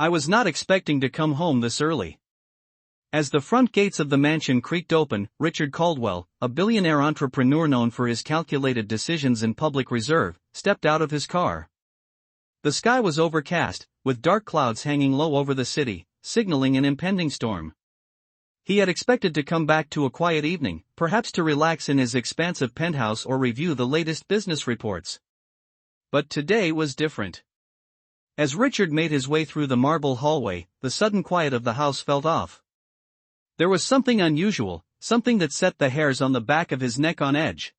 I was not expecting to come home this early. As the front gates of the mansion creaked open, Richard Caldwell, a billionaire entrepreneur known for his calculated decisions in public reserve, stepped out of his car. The sky was overcast, with dark clouds hanging low over the city, signaling an impending storm. He had expected to come back to a quiet evening, perhaps to relax in his expansive penthouse or review the latest business reports. But today was different. As Richard made his way through the marble hallway, the sudden quiet of the house felt off. There was something unusual, something that set the hairs on the back of his neck on edge.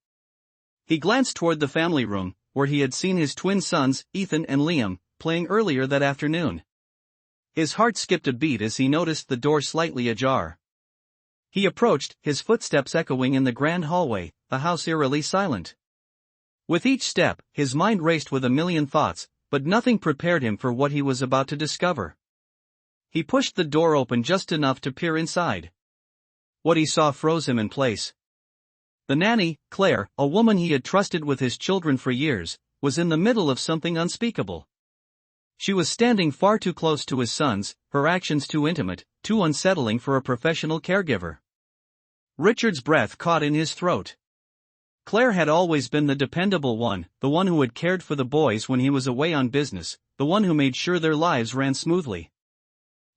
He glanced toward the family room, where he had seen his twin sons, Ethan and Liam, playing earlier that afternoon. His heart skipped a beat as he noticed the door slightly ajar. He approached, his footsteps echoing in the grand hallway, the house eerily silent. With each step, his mind raced with a million thoughts, but nothing prepared him for what he was about to discover. He pushed the door open just enough to peer inside. What he saw froze him in place. The nanny, Claire, a woman he had trusted with his children for years, was in the middle of something unspeakable. She was standing far too close to his sons, her actions too intimate, too unsettling for a professional caregiver. Richard's breath caught in his throat. Claire had always been the dependable one, the one who had cared for the boys when he was away on business, the one who made sure their lives ran smoothly.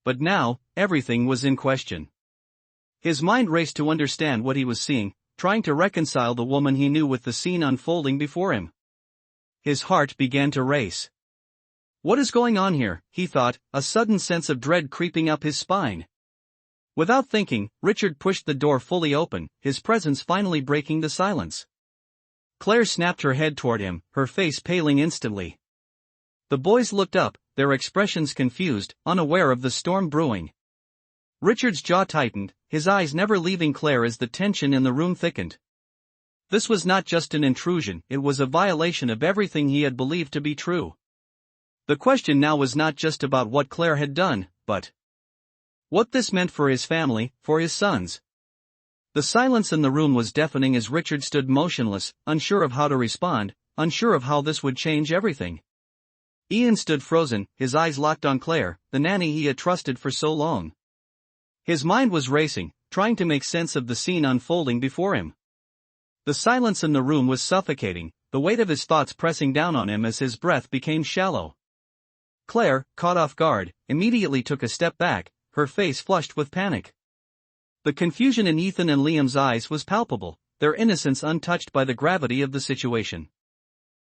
But now, everything was in question. His mind raced to understand what he was seeing, trying to reconcile the woman he knew with the scene unfolding before him. His heart began to race. What is going on here, he thought, a sudden sense of dread creeping up his spine. Without thinking, Richard pushed the door fully open, his presence finally breaking the silence. Claire snapped her head toward him, her face paling instantly. The boys looked up, their expressions confused, unaware of the storm brewing. Richard's jaw tightened, his eyes never leaving Claire as the tension in the room thickened. This was not just an intrusion, it was a violation of everything he had believed to be true. The question now was not just about what Claire had done, but what this meant for his family, for his sons. The silence in the room was deafening as Richard stood motionless, unsure of how to respond, unsure of how this would change everything. Ian stood frozen, his eyes locked on Claire, the nanny he had trusted for so long. His mind was racing, trying to make sense of the scene unfolding before him. The silence in the room was suffocating, the weight of his thoughts pressing down on him as his breath became shallow. Claire, caught off guard, immediately took a step back, her face flushed with panic. The confusion in Ethan and Liam's eyes was palpable, their innocence untouched by the gravity of the situation.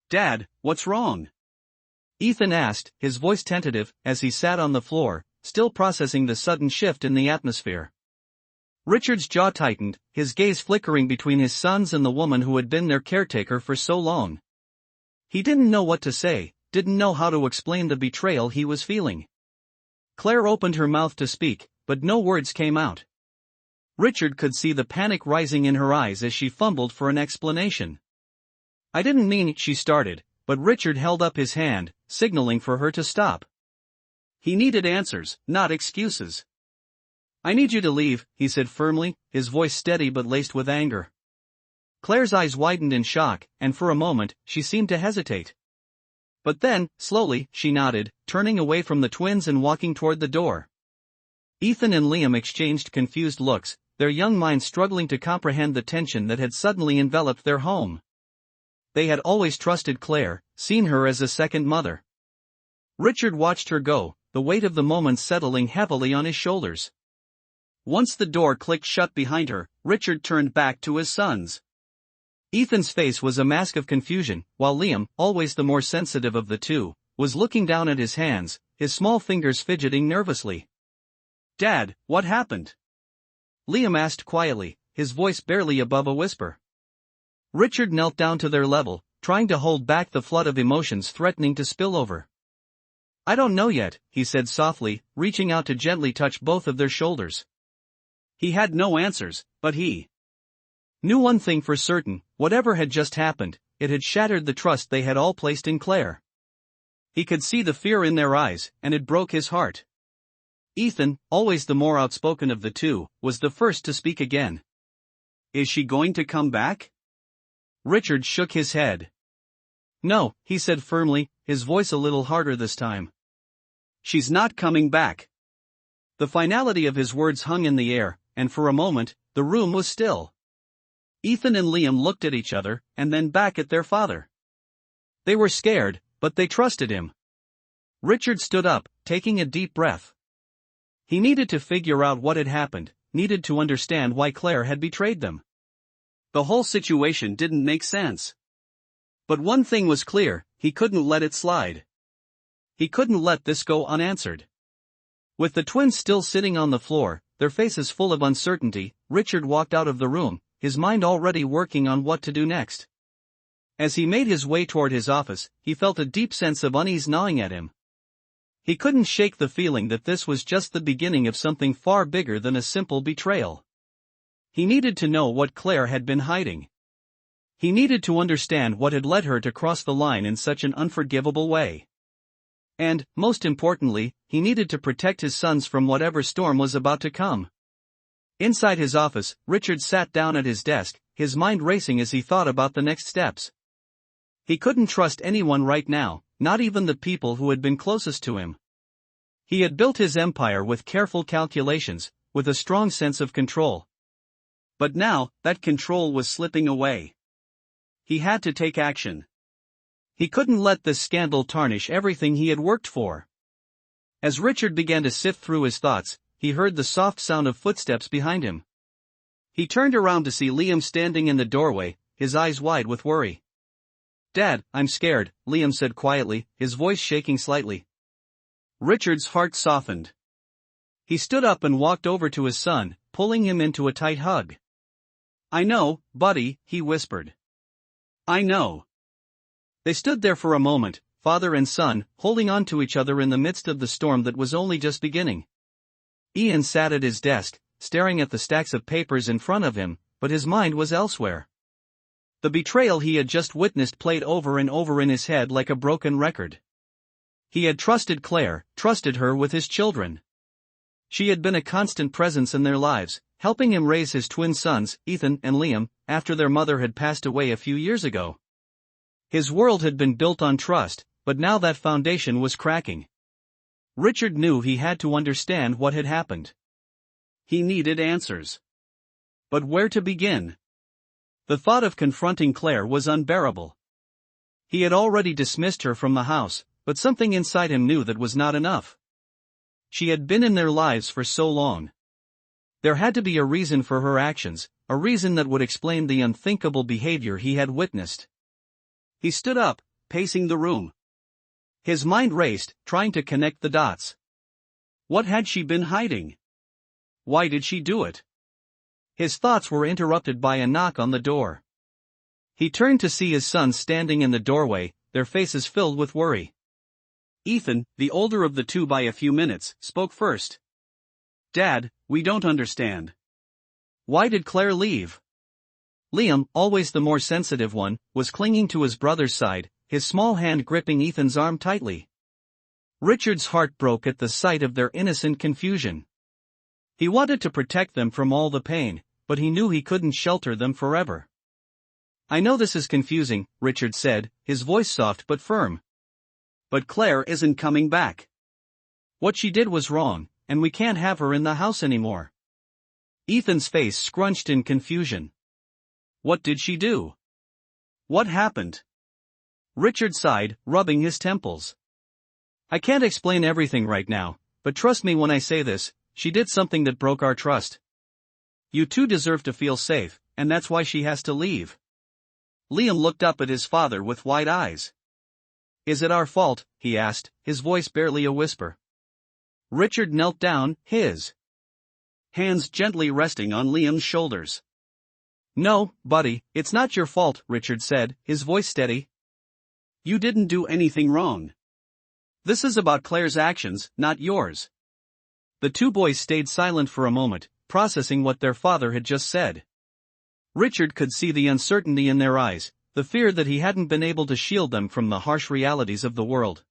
"Dad, what's wrong?" Ethan asked, his voice tentative, as he sat on the floor, still processing the sudden shift in the atmosphere. Richard's jaw tightened, his gaze flickering between his sons and the woman who had been their caretaker for so long. He didn't know what to say, didn't know how to explain the betrayal he was feeling. Claire opened her mouth to speak, but no words came out. Richard could see the panic rising in her eyes as she fumbled for an explanation. "I didn't mean," she started, but Richard held up his hand, signaling for her to stop. He needed answers, not excuses. "I need you to leave," he said firmly, his voice steady but laced with anger. Claire's eyes widened in shock, and for a moment, she seemed to hesitate. But then, slowly, she nodded, turning away from the twins and walking toward the door. Ethan and Liam exchanged confused looks, their young minds struggling to comprehend the tension that had suddenly enveloped their home. They had always trusted Claire, seen her as a second mother. Richard watched her go, the weight of the moment settling heavily on his shoulders. Once the door clicked shut behind her, Richard turned back to his sons. Ethan's face was a mask of confusion, while Liam, always the more sensitive of the two, was looking down at his hands, his small fingers fidgeting nervously. "Dad, what happened?" Liam asked quietly, his voice barely above a whisper. Richard knelt down to their level, trying to hold back the flood of emotions threatening to spill over. "I don't know yet," he said softly, reaching out to gently touch both of their shoulders. He had no answers, but he knew one thing for certain: whatever had just happened, it had shattered the trust they had all placed in Claire. He could see the fear in their eyes, and it broke his heart. Ethan, always the more outspoken of the two, was the first to speak again. "Is she going to come back?" Richard shook his head. "No," he said firmly, his voice a little harder this time. She's not coming back. The finality of his words hung in the air, and for a moment, the room was still. Ethan and Liam looked at each other, and then back at their father. They were scared, but they trusted him. Richard stood up, taking a deep breath. He needed to figure out what had happened, needed to understand why Claire had betrayed them. The whole situation didn't make sense. But one thing was clear, he couldn't let it slide. He couldn't let this go unanswered. With the twins still sitting on the floor, their faces full of uncertainty, Richard walked out of the room, his mind already working on what to do next. As he made his way toward his office, he felt a deep sense of unease gnawing at him. He couldn't shake the feeling that this was just the beginning of something far bigger than a simple betrayal. He needed to know what Claire had been hiding. He needed to understand what had led her to cross the line in such an unforgivable way. And, most importantly, he needed to protect his sons from whatever storm was about to come. Inside his office, Richard sat down at his desk, his mind racing as he thought about the next steps. He couldn't trust anyone right now, not even the people who had been closest to him. He had built his empire with careful calculations, with a strong sense of control. But now, that control was slipping away. He had to take action. He couldn't let this scandal tarnish everything he had worked for. As Richard began to sift through his thoughts, he heard the soft sound of footsteps behind him. He turned around to see Liam standing in the doorway, his eyes wide with worry. "Dad, I'm scared," Liam said quietly, his voice shaking slightly. Richard's heart softened. He stood up and walked over to his son, pulling him into a tight hug. "I know, buddy," he whispered. "I know." They stood there for a moment, father and son, holding on to each other in the midst of the storm that was only just beginning. Ian sat at his desk, staring at the stacks of papers in front of him, but his mind was elsewhere. The betrayal he had just witnessed played over and over in his head like a broken record. He had trusted Claire, trusted her with his children. She had been a constant presence in their lives, helping him raise his twin sons, Ethan and Liam, after their mother had passed away a few years ago. His world had been built on trust, but now that foundation was cracking. Richard knew he had to understand what had happened. He needed answers. But where to begin? The thought of confronting Claire was unbearable. He had already dismissed her from the house, but something inside him knew that was not enough. She had been in their lives for so long. There had to be a reason for her actions, a reason that would explain the unthinkable behavior he had witnessed. He stood up, pacing the room. His mind raced, trying to connect the dots. What had she been hiding? Why did she do it? His thoughts were interrupted by a knock on the door. He turned to see his sons standing in the doorway, their faces filled with worry. Ethan, the older of the two by a few minutes, spoke first. "Dad, we don't understand. Why did Claire leave?" Liam, always the more sensitive one, was clinging to his brother's side, his small hand gripping Ethan's arm tightly. Richard's heart broke at the sight of their innocent confusion. He wanted to protect them from all the pain, but he knew he couldn't shelter them forever. "I know this is confusing," Richard said, his voice soft but firm. "But Claire isn't coming back. What she did was wrong, and we can't have her in the house anymore." Ethan's face scrunched in confusion. "What did she do? What happened?" Richard sighed, rubbing his temples. "I can't explain everything right now, but trust me when I say this, she did something that broke our trust. You two deserve to feel safe, and that's why she has to leave." Liam looked up at his father with wide eyes. "Is it our fault?" he asked, his voice barely a whisper. Richard knelt down, his hands gently resting on Liam's shoulders. "No, buddy, it's not your fault," Richard said, his voice steady. "You didn't do anything wrong. This is about Claire's actions, not yours." The two boys stayed silent for a moment, processing what their father had just said. Richard could see the uncertainty in their eyes, the fear that he hadn't been able to shield them from the harsh realities of the world.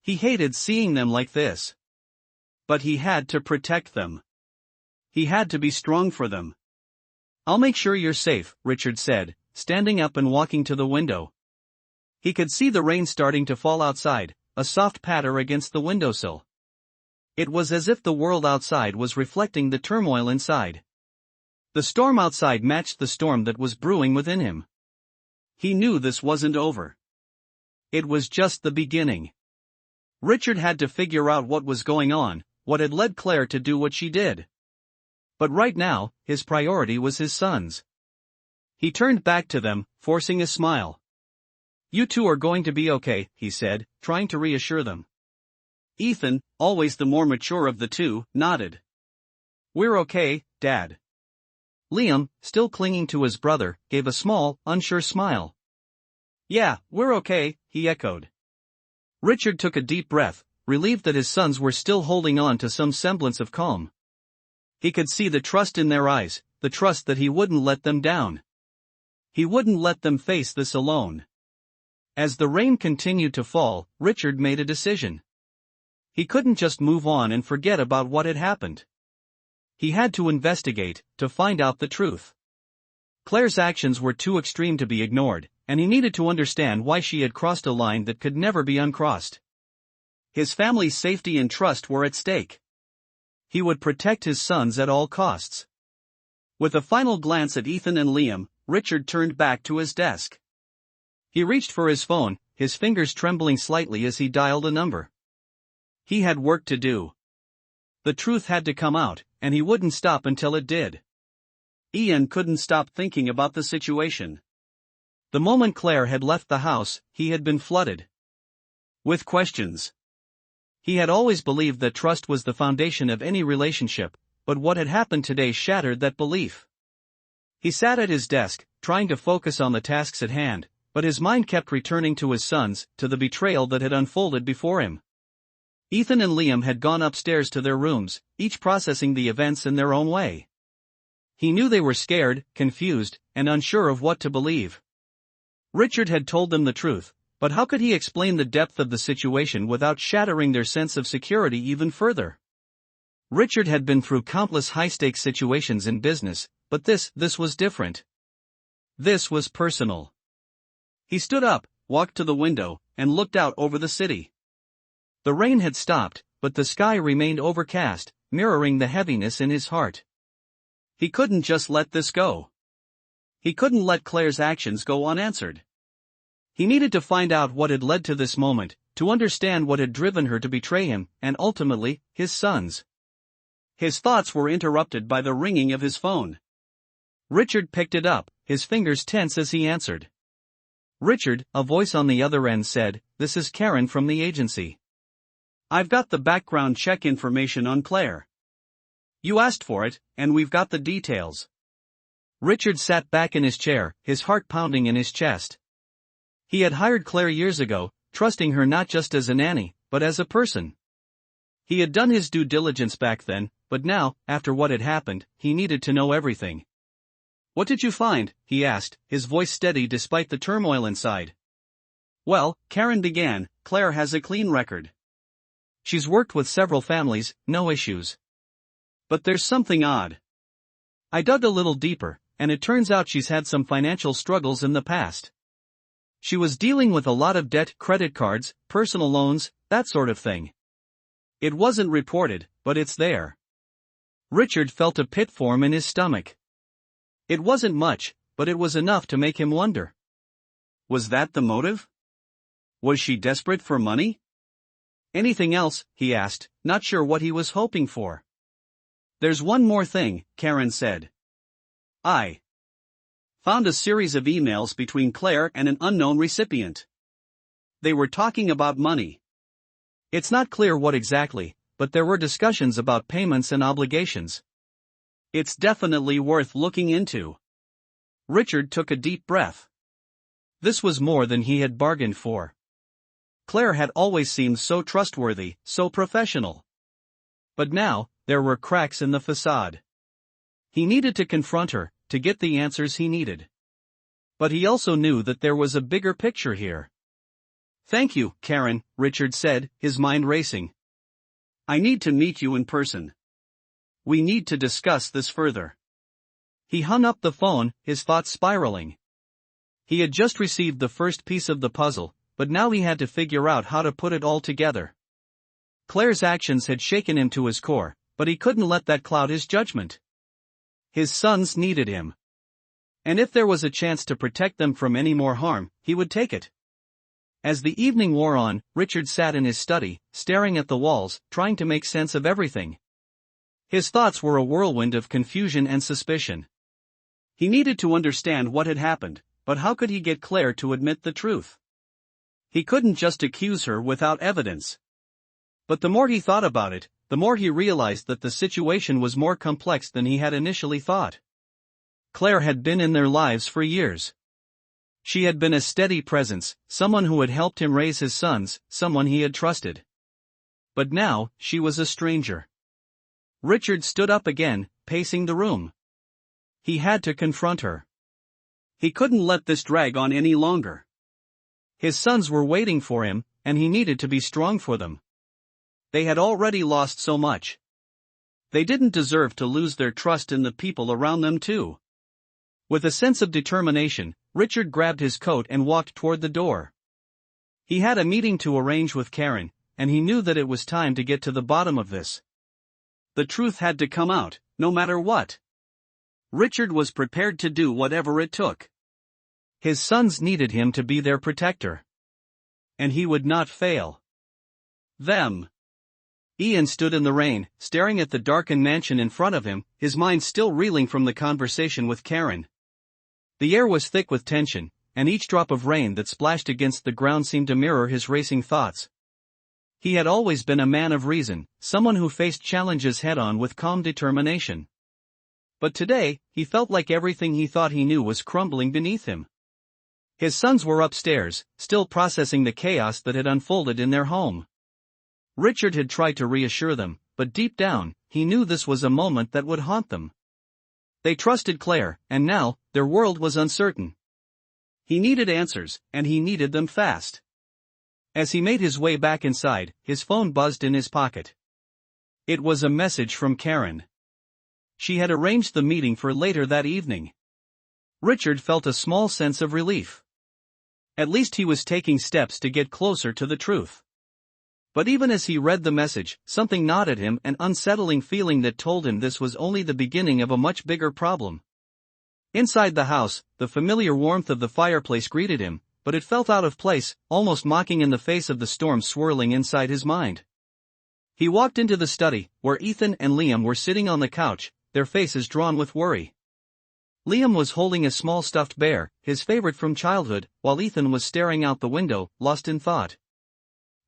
He hated seeing them like this. But he had to protect them. He had to be strong for them. "I'll make sure you're safe," Richard said, standing up and walking to the window. He could see the rain starting to fall outside, a soft patter against the windowsill. It was as if the world outside was reflecting the turmoil inside. The storm outside matched the storm that was brewing within him. He knew this wasn't over. It was just the beginning. Richard had to figure out what was going on, what had led Claire to do what she did. But right now, his priority was his sons. He turned back to them, forcing a smile. "You two are going to be okay," he said, trying to reassure them. Ethan, always the more mature of the two, nodded. "We're okay, Dad." Liam, still clinging to his brother, gave a small, unsure smile. "Yeah, we're okay," he echoed. Richard took a deep breath, relieved that his sons were still holding on to some semblance of calm. He could see the trust in their eyes, the trust that he wouldn't let them down. He wouldn't let them face this alone. As the rain continued to fall, Richard made a decision. He couldn't just move on and forget about what had happened. He had to investigate, to find out the truth. Claire's actions were too extreme to be ignored, and he needed to understand why she had crossed a line that could never be uncrossed. His family's safety and trust were at stake. He would protect his sons at all costs. With a final glance at Ethan and Liam, Richard turned back to his desk. He reached for his phone, his fingers trembling slightly as he dialed a number. He had work to do. The truth had to come out, and he wouldn't stop until it did. Ian couldn't stop thinking about the situation. The moment Claire had left the house, he had been flooded with questions. He had always believed that trust was the foundation of any relationship, but what had happened today shattered that belief. He sat at his desk, trying to focus on the tasks at hand, but his mind kept returning to his sons, to the betrayal that had unfolded before him. Ethan and Liam had gone upstairs to their rooms, each processing the events in their own way. He knew they were scared, confused, and unsure of what to believe. Richard had told them the truth, but how could he explain the depth of the situation without shattering their sense of security even further? Richard had been through countless high-stakes situations in business, but this was different. This was personal. He stood up, walked to the window, and looked out over the city. The rain had stopped, but the sky remained overcast, mirroring the heaviness in his heart. He couldn't just let this go. He couldn't let Claire's actions go unanswered. He needed to find out what had led to this moment, to understand what had driven her to betray him, and ultimately, his sons. His thoughts were interrupted by the ringing of his phone. Richard picked it up, his fingers tense as he answered. "Richard," a voice on the other end said, "this is Karen from the agency. I've got the background check information on Claire. You asked for it, and we've got the details." Richard sat back in his chair, his heart pounding in his chest. He had hired Claire years ago, trusting her not just as a nanny, but as a person. He had done his due diligence back then, but now, after what had happened, he needed to know everything. "What did you find?" he asked, his voice steady despite the turmoil inside. "Well," Karen began, "Claire has a clean record. She's worked with several families, no issues. But there's something odd. I dug a little deeper, and it turns out she's had some financial struggles in the past. She was dealing with a lot of debt, credit cards, personal loans, that sort of thing. It wasn't reported, but it's there." Richard felt a pit form in his stomach. It wasn't much, but it was enough to make him wonder. Was that the motive? Was she desperate for money? "Anything else?" he asked, not sure what he was hoping for. "There's one more thing," Karen said. "I found a series of emails between Claire and an unknown recipient. They were talking about money. It's not clear what exactly, but there were discussions about payments and obligations. It's definitely worth looking into." Richard took a deep breath. This was more than he had bargained for. Claire had always seemed so trustworthy, so professional. But now, there were cracks in the facade. He needed to confront her, to get the answers he needed. But he also knew that there was a bigger picture here. "Thank you, Karen," Richard said, his mind racing. "I need to meet you in person. We need to discuss this further." He hung up the phone, his thoughts spiraling. He had just received the first piece of the puzzle, but now he had to figure out how to put it all together. Claire's actions had shaken him to his core, but he couldn't let that cloud his judgment. His sons needed him. And if there was a chance to protect them from any more harm, he would take it. As the evening wore on, Richard sat in his study, staring at the walls, trying to make sense of everything. His thoughts were a whirlwind of confusion and suspicion. He needed to understand what had happened, but how could he get Claire to admit the truth? He couldn't just accuse her without evidence. But the more he thought about it, the more he realized that the situation was more complex than he had initially thought. Claire had been in their lives for years. She had been a steady presence, someone who had helped him raise his sons, someone he had trusted. But now, she was a stranger. Richard stood up again, pacing the room. He had to confront her. He couldn't let this drag on any longer. His sons were waiting for him, and he needed to be strong for them. They had already lost so much. They didn't deserve to lose their trust in the people around them too. With a sense of determination, Richard grabbed his coat and walked toward the door. He had a meeting to arrange with Karen, and he knew that it was time to get to the bottom of this. The truth had to come out, no matter what. Richard was prepared to do whatever it took. His sons needed him to be their protector. And he would not fail them. Ian stood in the rain, staring at the darkened mansion in front of him, his mind still reeling from the conversation with Karen. The air was thick with tension, and each drop of rain that splashed against the ground seemed to mirror his racing thoughts. He had always been a man of reason, someone who faced challenges head-on with calm determination. But today, he felt like everything he thought he knew was crumbling beneath him. His sons were upstairs, still processing the chaos that had unfolded in their home. Richard had tried to reassure them, but deep down, he knew this was a moment that would haunt them. They trusted Claire, and now, their world was uncertain. He needed answers, and he needed them fast. As he made his way back inside, his phone buzzed in his pocket. It was a message from Karen. She had arranged the meeting for later that evening. Richard felt a small sense of relief. At least he was taking steps to get closer to the truth. But even as he read the message, something gnawed at him, an unsettling feeling that told him this was only the beginning of a much bigger problem. Inside the house, the familiar warmth of the fireplace greeted him, but it felt out of place, almost mocking in the face of the storm swirling inside his mind. He walked into the study, where Ethan and Liam were sitting on the couch, their faces drawn with worry. Liam was holding a small stuffed bear, his favorite from childhood, while Ethan was staring out the window, lost in thought.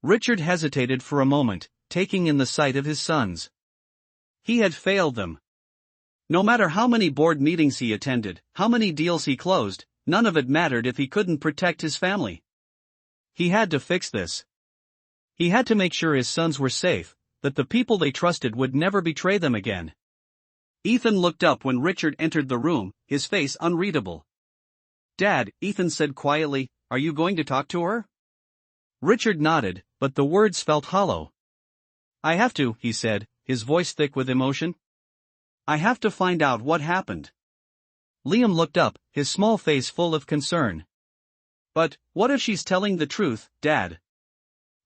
Richard hesitated for a moment, taking in the sight of his sons. He had failed them. No matter how many board meetings he attended, how many deals he closed, none of it mattered if he couldn't protect his family. He had to fix this. He had to make sure his sons were safe, that the people they trusted would never betray them again. Ethan looked up when Richard entered the room, his face unreadable. "Dad," Ethan said quietly, "are you going to talk to her?" Richard nodded, but the words felt hollow. "I have to," he said, his voice thick with emotion. "I have to find out what happened." Liam looked up, his small face full of concern. "But, what if she's telling the truth, Dad?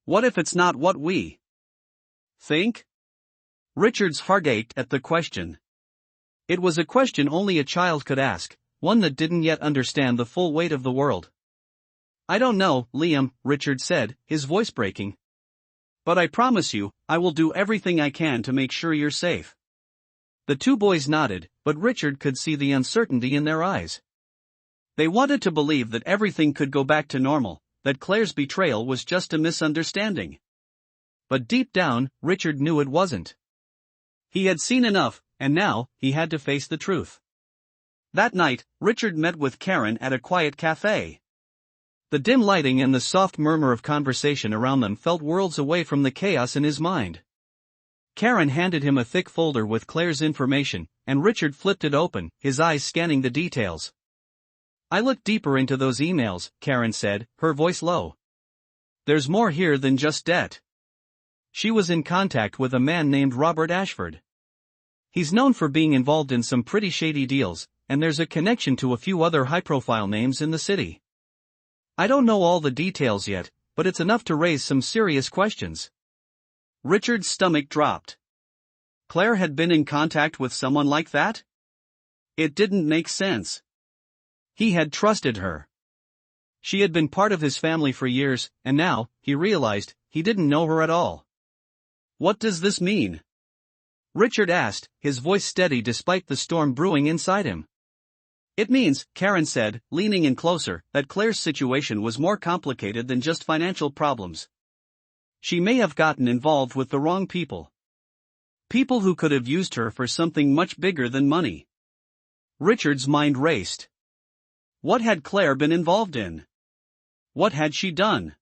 What if it's not what we think?" Richard's heart ached at the question. It was a question only a child could ask, one that didn't yet understand the full weight of the world. "I don't know, Liam," Richard said, his voice breaking. "But I promise you, I will do everything I can to make sure you're safe." The two boys nodded, but Richard could see the uncertainty in their eyes. They wanted to believe that everything could go back to normal, that Claire's betrayal was just a misunderstanding. But deep down, Richard knew it wasn't. He had seen enough, and now, he had to face the truth. That night, Richard met with Karen at a quiet cafe. The dim lighting and the soft murmur of conversation around them felt worlds away from the chaos in his mind. Karen handed him a thick folder with Claire's information, and Richard flipped it open, his eyes scanning the details. "I looked deeper into those emails," Karen said, her voice low. "There's more here than just debt. She was in contact with a man named Robert Ashford. He's known for being involved in some pretty shady deals, and there's a connection to a few other high-profile names in the city. I don't know all the details yet, but it's enough to raise some serious questions." Richard's stomach dropped. Claire had been in contact with someone like that? It didn't make sense. He had trusted her. She had been part of his family for years, and now, he realized, he didn't know her at all. What does this mean? Richard asked, his voice steady despite the storm brewing inside him. It means, Karen said, leaning in closer, that Claire's situation was more complicated than just financial problems. She may have gotten involved with the wrong people. People who could have used her for something much bigger than money. Richard's mind raced. What had Claire been involved in? What had she done?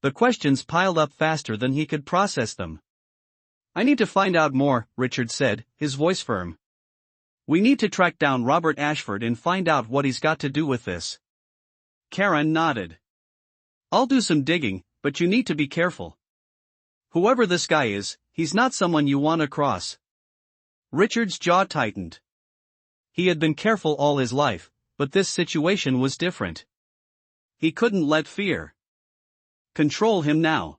The questions piled up faster than he could process them. I need to find out more, Richard said, his voice firm. We need to track down Robert Ashford and find out what he's got to do with this. Karen nodded. I'll do some digging, but you need to be careful. Whoever this guy is, he's not someone you want to cross. Richard's jaw tightened. He had been careful all his life, but this situation was different. He couldn't let fear control him now.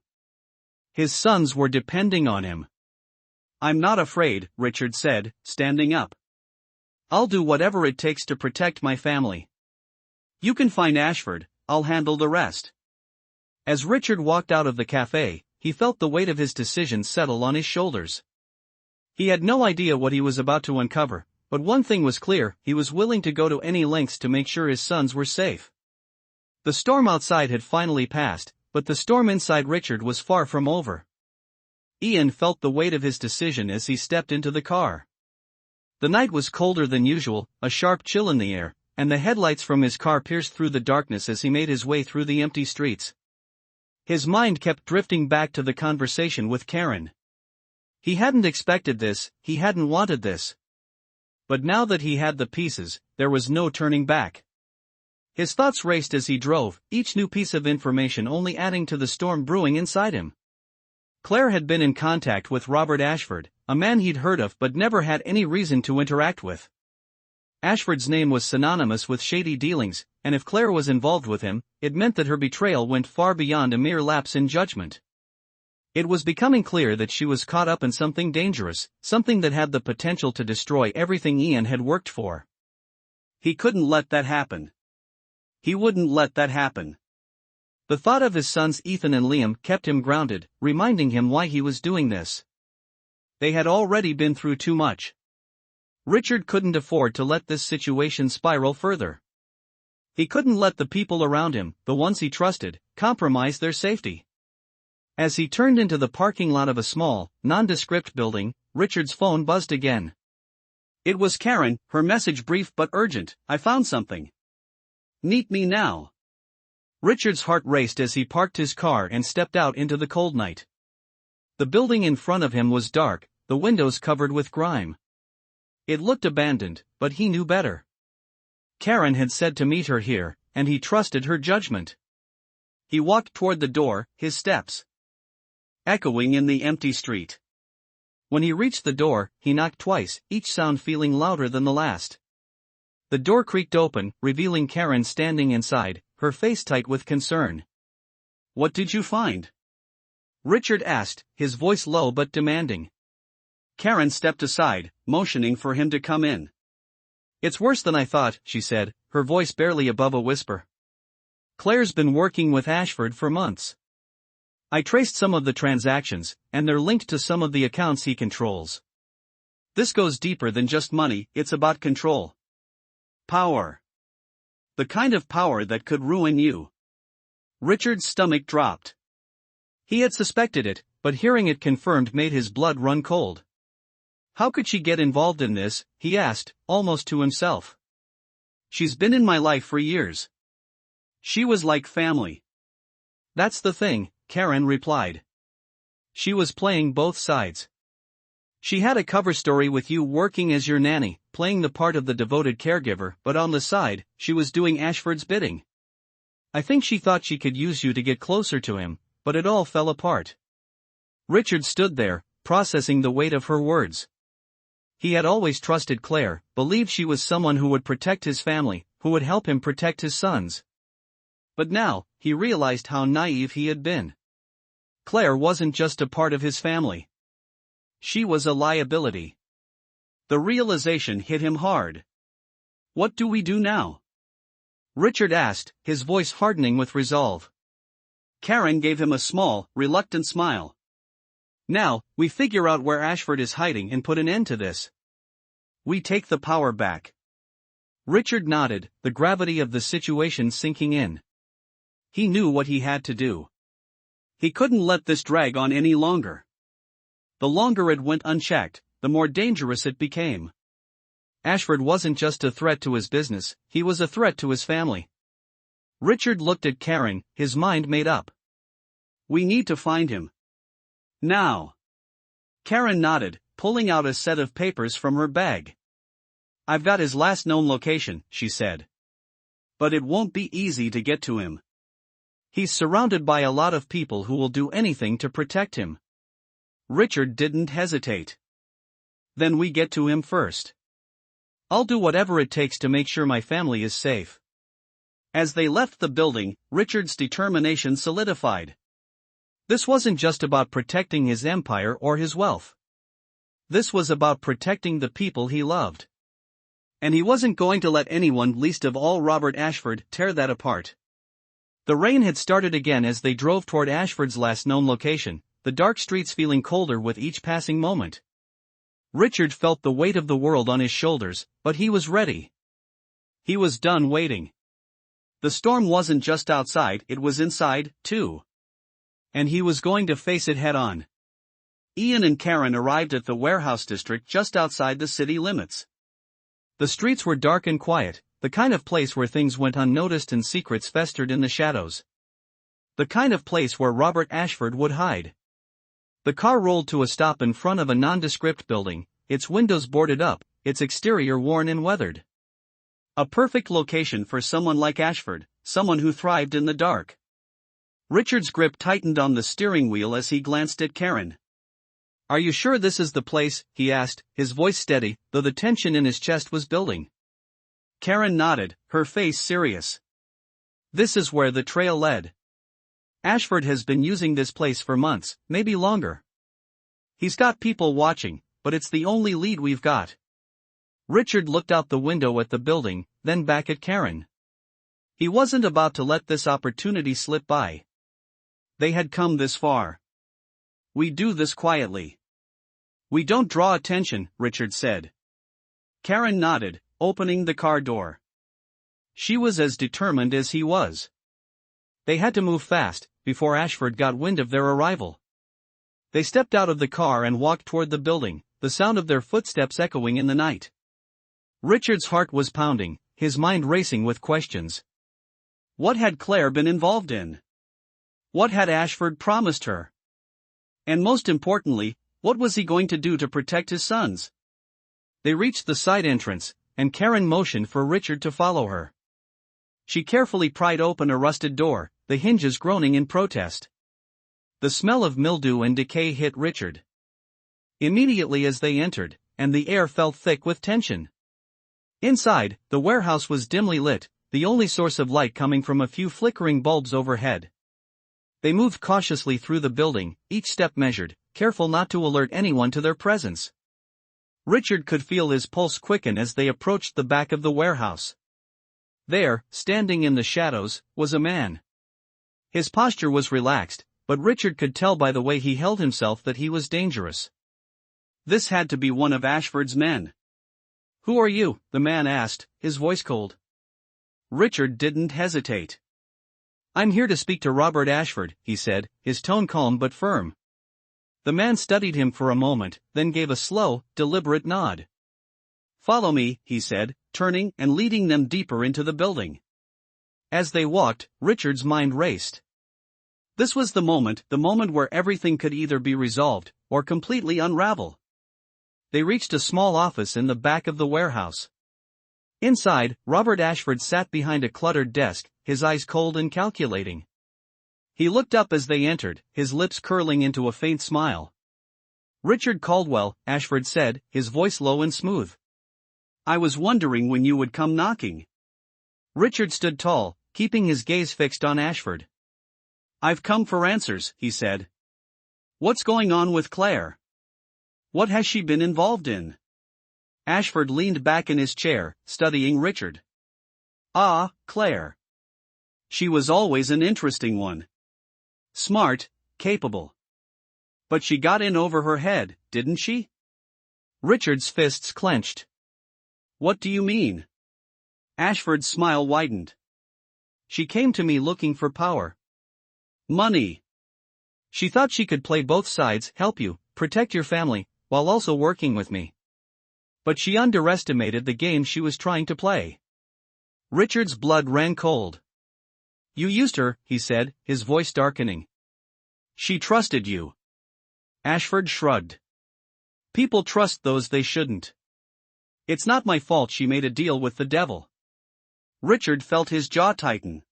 His sons were depending on him. I'm not afraid, Richard said, standing up. I'll do whatever it takes to protect my family. You can find Ashford, I'll handle the rest. As Richard walked out of the cafe, he felt the weight of his decision settle on his shoulders. He had no idea what he was about to uncover, but one thing was clear, he was willing to go to any lengths to make sure his sons were safe. The storm outside had finally passed, but the storm inside Richard was far from over. Ian felt the weight of his decision as he stepped into the car. The night was colder than usual, a sharp chill in the air, and the headlights from his car pierced through the darkness as he made his way through the empty streets. His mind kept drifting back to the conversation with Karen. He hadn't expected this, he hadn't wanted this. But now that he had the pieces, there was no turning back. His thoughts raced as he drove, each new piece of information only adding to the storm brewing inside him. Claire had been in contact with Robert Ashford, a man he'd heard of but never had any reason to interact with. Ashford's name was synonymous with shady dealings, and if Claire was involved with him, it meant that her betrayal went far beyond a mere lapse in judgment. It was becoming clear that she was caught up in something dangerous, something that had the potential to destroy everything Ian had worked for. He couldn't let that happen. He wouldn't let that happen. The thought of his sons Ethan and Liam kept him grounded, reminding him why he was doing this. They had already been through too much. Richard couldn't afford to let this situation spiral further. He couldn't let the people around him, the ones he trusted, compromise their safety. As he turned into the parking lot of a small, nondescript building, Richard's phone buzzed again. It was Karen, her message brief but urgent. I found something. Meet me now. Richard's heart raced as he parked his car and stepped out into the cold night. The building in front of him was dark, the windows covered with grime. It looked abandoned, but he knew better. Karen had said to meet her here, and he trusted her judgment. He walked toward the door, his steps echoing in the empty street. When he reached the door, he knocked twice, each sound feeling louder than the last. The door creaked open, revealing Karen standing inside, her face tight with concern. What did you find? Richard asked, his voice low but demanding. Karen stepped aside, motioning for him to come in. It's worse than I thought, she said, her voice barely above a whisper. Claire's been working with Ashford for months. I traced some of the transactions, and they're linked to some of the accounts he controls. This goes deeper than just money, it's about control. Power. The kind of power that could ruin you. Richard's stomach dropped. He had suspected it, but hearing it confirmed made his blood run cold. How could she get involved in this, he asked, almost to himself. She's been in my life for years. She was like family. That's the thing, Karen replied. She was playing both sides. She had a cover story with you working as your nanny, playing the part of the devoted caregiver, but on the side, she was doing Ashford's bidding. I think she thought she could use you to get closer to him, but it all fell apart. Richard stood there, processing the weight of her words. He had always trusted Claire, believed she was someone who would protect his family, who would help him protect his sons. But now, he realized how naive he had been. Claire wasn't just a part of his family. She was a liability. The realization hit him hard. "What do we do now?" Richard asked, his voice hardening with resolve. Karen gave him a small, reluctant smile. "Now, we figure out where Ashford is hiding and put an end to this. We take the power back." Richard nodded, the gravity of the situation sinking in. He knew what he had to do. He couldn't let this drag on any longer. The longer it went unchecked, the more dangerous it became. Ashford wasn't just a threat to his business, he was a threat to his family. Richard looked at Karen, his mind made up. "We need to find him. Now." Karen nodded, pulling out a set of papers from her bag. "I've got his last known location," she said. "But it won't be easy to get to him. He's surrounded by a lot of people who will do anything to protect him." Richard didn't hesitate. "Then we get to him first. I'll do whatever it takes to make sure my family is safe." As they left the building, Richard's determination solidified. This wasn't just about protecting his empire or his wealth. This was about protecting the people he loved. And he wasn't going to let anyone, least of all Robert Ashford, tear that apart. The rain had started again as they drove toward Ashford's last known location, the dark streets feeling colder with each passing moment. Richard felt the weight of the world on his shoulders, but he was ready. He was done waiting. The storm wasn't just outside, it was inside, too. And he was going to face it head on. Ian and Karen arrived at the warehouse district just outside the city limits. The streets were dark and quiet, the kind of place where things went unnoticed and secrets festered in the shadows. The kind of place where Robert Ashford would hide. The car rolled to a stop in front of a nondescript building, its windows boarded up, its exterior worn and weathered. A perfect location for someone like Ashford, someone who thrived in the dark. Richard's grip tightened on the steering wheel as he glanced at Karen. "Are you sure this is the place?" he asked, his voice steady, though the tension in his chest was building. Karen nodded, her face serious. "This is where the trail led. Ashford has been using this place for months, maybe longer. He's got people watching, but it's the only lead we've got." Richard looked out the window at the building, then back at Karen. He wasn't about to let this opportunity slip by. They had come this far. "We do this quietly. We don't draw attention," Richard said. Karen nodded, opening the car door. She was as determined as he was. They had to move fast, before Ashford got wind of their arrival. They stepped out of the car and walked toward the building, the sound of their footsteps echoing in the night. Richard's heart was pounding, his mind racing with questions. What had Claire been involved in? What had Ashford promised her? And most importantly, what was he going to do to protect his sons? They reached the side entrance, and Karen motioned for Richard to follow her. She carefully pried open a rusted door, the hinges groaning in protest. The smell of mildew and decay hit Richard immediately as they entered, and the air felt thick with tension. Inside, the warehouse was dimly lit, the only source of light coming from a few flickering bulbs overhead. They moved cautiously through the building, each step measured, careful not to alert anyone to their presence. Richard could feel his pulse quicken as they approached the back of the warehouse. There, standing in the shadows, was a man. His posture was relaxed, but Richard could tell by the way he held himself that he was dangerous. This had to be one of Ashford's men. "Who are you?" the man asked, his voice cold. Richard didn't hesitate. "I'm here to speak to Robert Ashford," he said, his tone calm but firm. The man studied him for a moment, then gave a slow, deliberate nod. "Follow me," he said, turning and leading them deeper into the building. As they walked, Richard's mind raced. This was the moment where everything could either be resolved, or completely unravel. They reached a small office in the back of the warehouse. Inside, Robert Ashford sat behind a cluttered desk, his eyes cold and calculating. He looked up as they entered, his lips curling into a faint smile. "Richard Caldwell," Ashford said, his voice low and smooth. "I was wondering when you would come knocking." Richard stood tall, keeping his gaze fixed on Ashford. "I've come for answers," he said. What's going on with Claire? What has she been involved in? Ashford leaned back in his chair, studying Richard. Ah, Claire. She was always an interesting one. Smart, capable. But she got in over her head, didn't she? Richard's fists clenched. What do you mean? Ashford's smile widened. She came to me looking for power. Money. She thought she could play both sides, help you, protect your family, while also working with me. But she underestimated the game she was trying to play. Richard's blood ran cold. You used her, he said, his voice darkening. She trusted you. Ashford shrugged. People trust those they shouldn't. It's not my fault she made a deal with the devil. Richard felt his jaw tighten.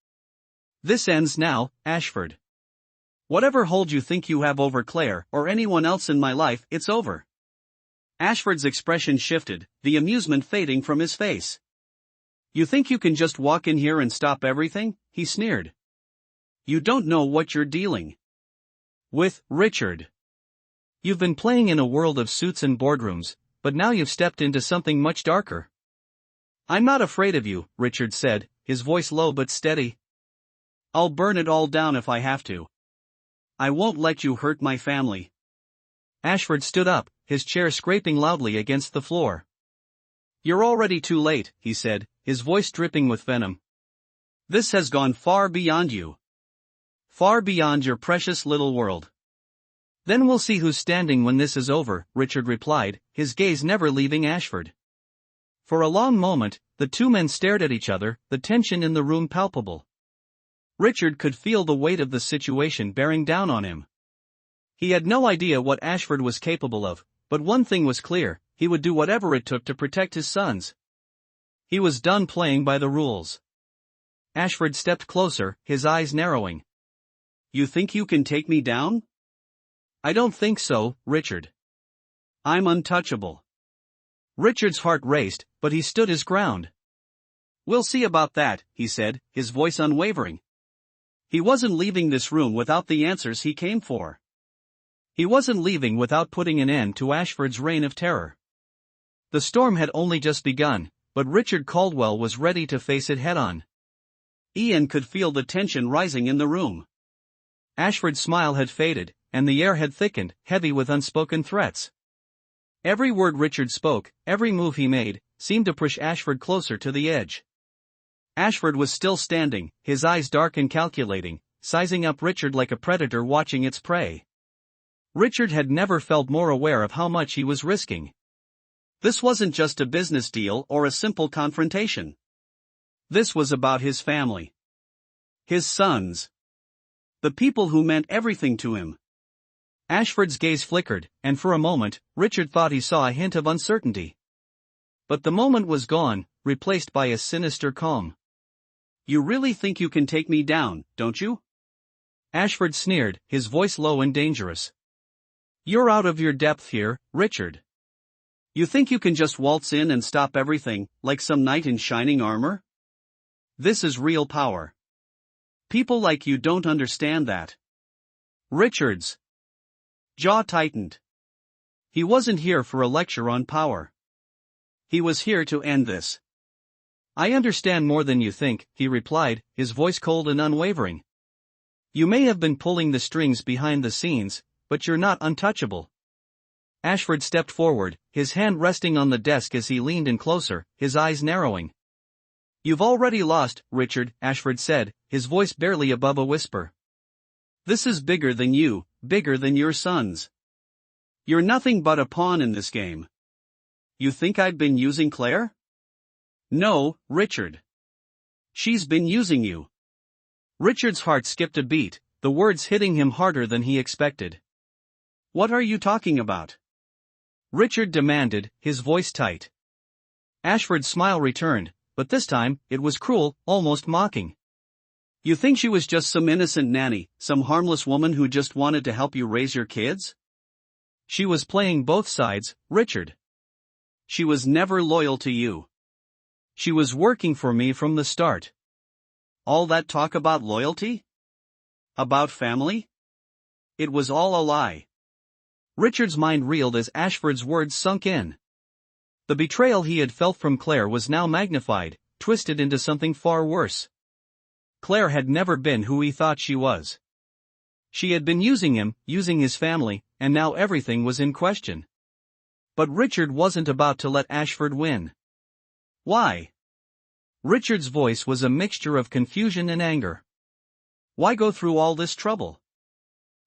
This ends now, Ashford. Whatever hold you think you have over Claire or anyone else in my life, it's over. Ashford's expression shifted, the amusement fading from his face. You think you can just walk in here and stop everything? He sneered. You don't know what you're dealing with, Richard. You've been playing in a world of suits and boardrooms, but now you've stepped into something much darker. I'm not afraid of you, Richard said, his voice low but steady. I'll burn it all down if I have to. I won't let you hurt my family. Ashford stood up, his chair scraping loudly against the floor. You're already too late, he said, his voice dripping with venom. This has gone far beyond you. Far beyond your precious little world. Then we'll see who's standing when this is over, Richard replied, his gaze never leaving Ashford. For a long moment, the two men stared at each other, the tension in the room palpable. Richard could feel the weight of the situation bearing down on him. He had no idea what Ashford was capable of, but one thing was clear, he would do whatever it took to protect his sons. He was done playing by the rules. Ashford stepped closer, his eyes narrowing. You think you can take me down? I don't think so, Richard. I'm untouchable. Richard's heart raced, but he stood his ground. We'll see about that, he said, his voice unwavering. He wasn't leaving this room without the answers he came for. He wasn't leaving without putting an end to Ashford's reign of terror. The storm had only just begun, but Richard Caldwell was ready to face it head-on. Ian could feel the tension rising in the room. Ashford's smile had faded, and the air had thickened, heavy with unspoken threats. Every word Richard spoke, every move he made, seemed to push Ashford closer to the edge. Ashford was still standing, his eyes dark and calculating, sizing up Richard like a predator watching its prey. Richard had never felt more aware of how much he was risking. This wasn't just a business deal or a simple confrontation. This was about his family. His sons. The people who meant everything to him. Ashford's gaze flickered, and for a moment, Richard thought he saw a hint of uncertainty. But the moment was gone, replaced by a sinister calm. You really think you can take me down, don't you? Ashford sneered, his voice low and dangerous. You're out of your depth here, Richard. You think you can just waltz in and stop everything, like some knight in shining armor? This is real power. People like you don't understand that. Richard's jaw tightened. He wasn't here for a lecture on power. He was here to end this. I understand more than you think, he replied, his voice cold and unwavering. You may have been pulling the strings behind the scenes, but you're not untouchable. Ashford stepped forward, his hand resting on the desk as he leaned in closer, his eyes narrowing. You've already lost, Richard, Ashford said, his voice barely above a whisper. This is bigger than you, bigger than your sons. You're nothing but a pawn in this game. You think I've been using Claire? No, Richard. She's been using you. Richard's heart skipped a beat, the words hitting him harder than he expected. What are you talking about? Richard demanded, his voice tight. Ashford's smile returned, but this time, it was cruel, almost mocking. You think she was just some innocent nanny, some harmless woman who just wanted to help you raise your kids? She was playing both sides, Richard. She was never loyal to you. She was working for me from the start. All that talk about loyalty? About family? It was all a lie. Richard's mind reeled as Ashford's words sunk in. The betrayal he had felt from Claire was now magnified, twisted into something far worse. Claire had never been who he thought she was. She had been using him, using his family, and now everything was in question. But Richard wasn't about to let Ashford win. Why? Richard's voice was a mixture of confusion and anger. Why go through all this trouble?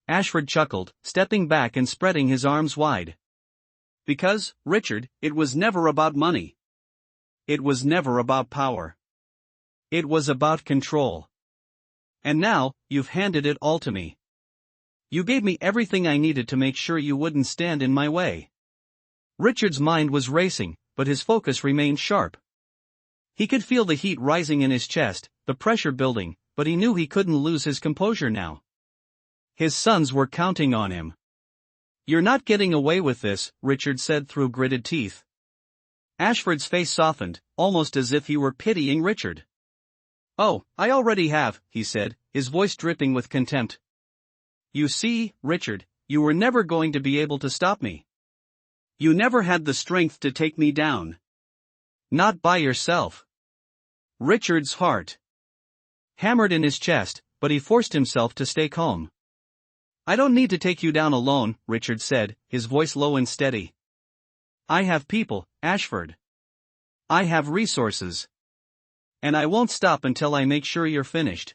Ashford chuckled, stepping back and spreading his arms wide. Because, Richard, it was never about money. It was never about power. It was about control. And now, you've handed it all to me. You gave me everything I needed to make sure you wouldn't stand in my way. Richard's mind was racing, but his focus remained sharp. He could feel the heat rising in his chest, the pressure building, but he knew he couldn't lose his composure now. His sons were counting on him. You're not getting away with this, Richard said through gritted teeth. Ashford's face softened, almost as if he were pitying Richard. Oh, I already have, he said, his voice dripping with contempt. You see, Richard, you were never going to be able to stop me. You never had the strength to take me down. Not by yourself. Richard's heart hammered in his chest, but he forced himself to stay calm. I don't need to take you down alone, Richard said, his voice low and steady. I have people, Ashford. I have resources. And I won't stop until I make sure you're finished.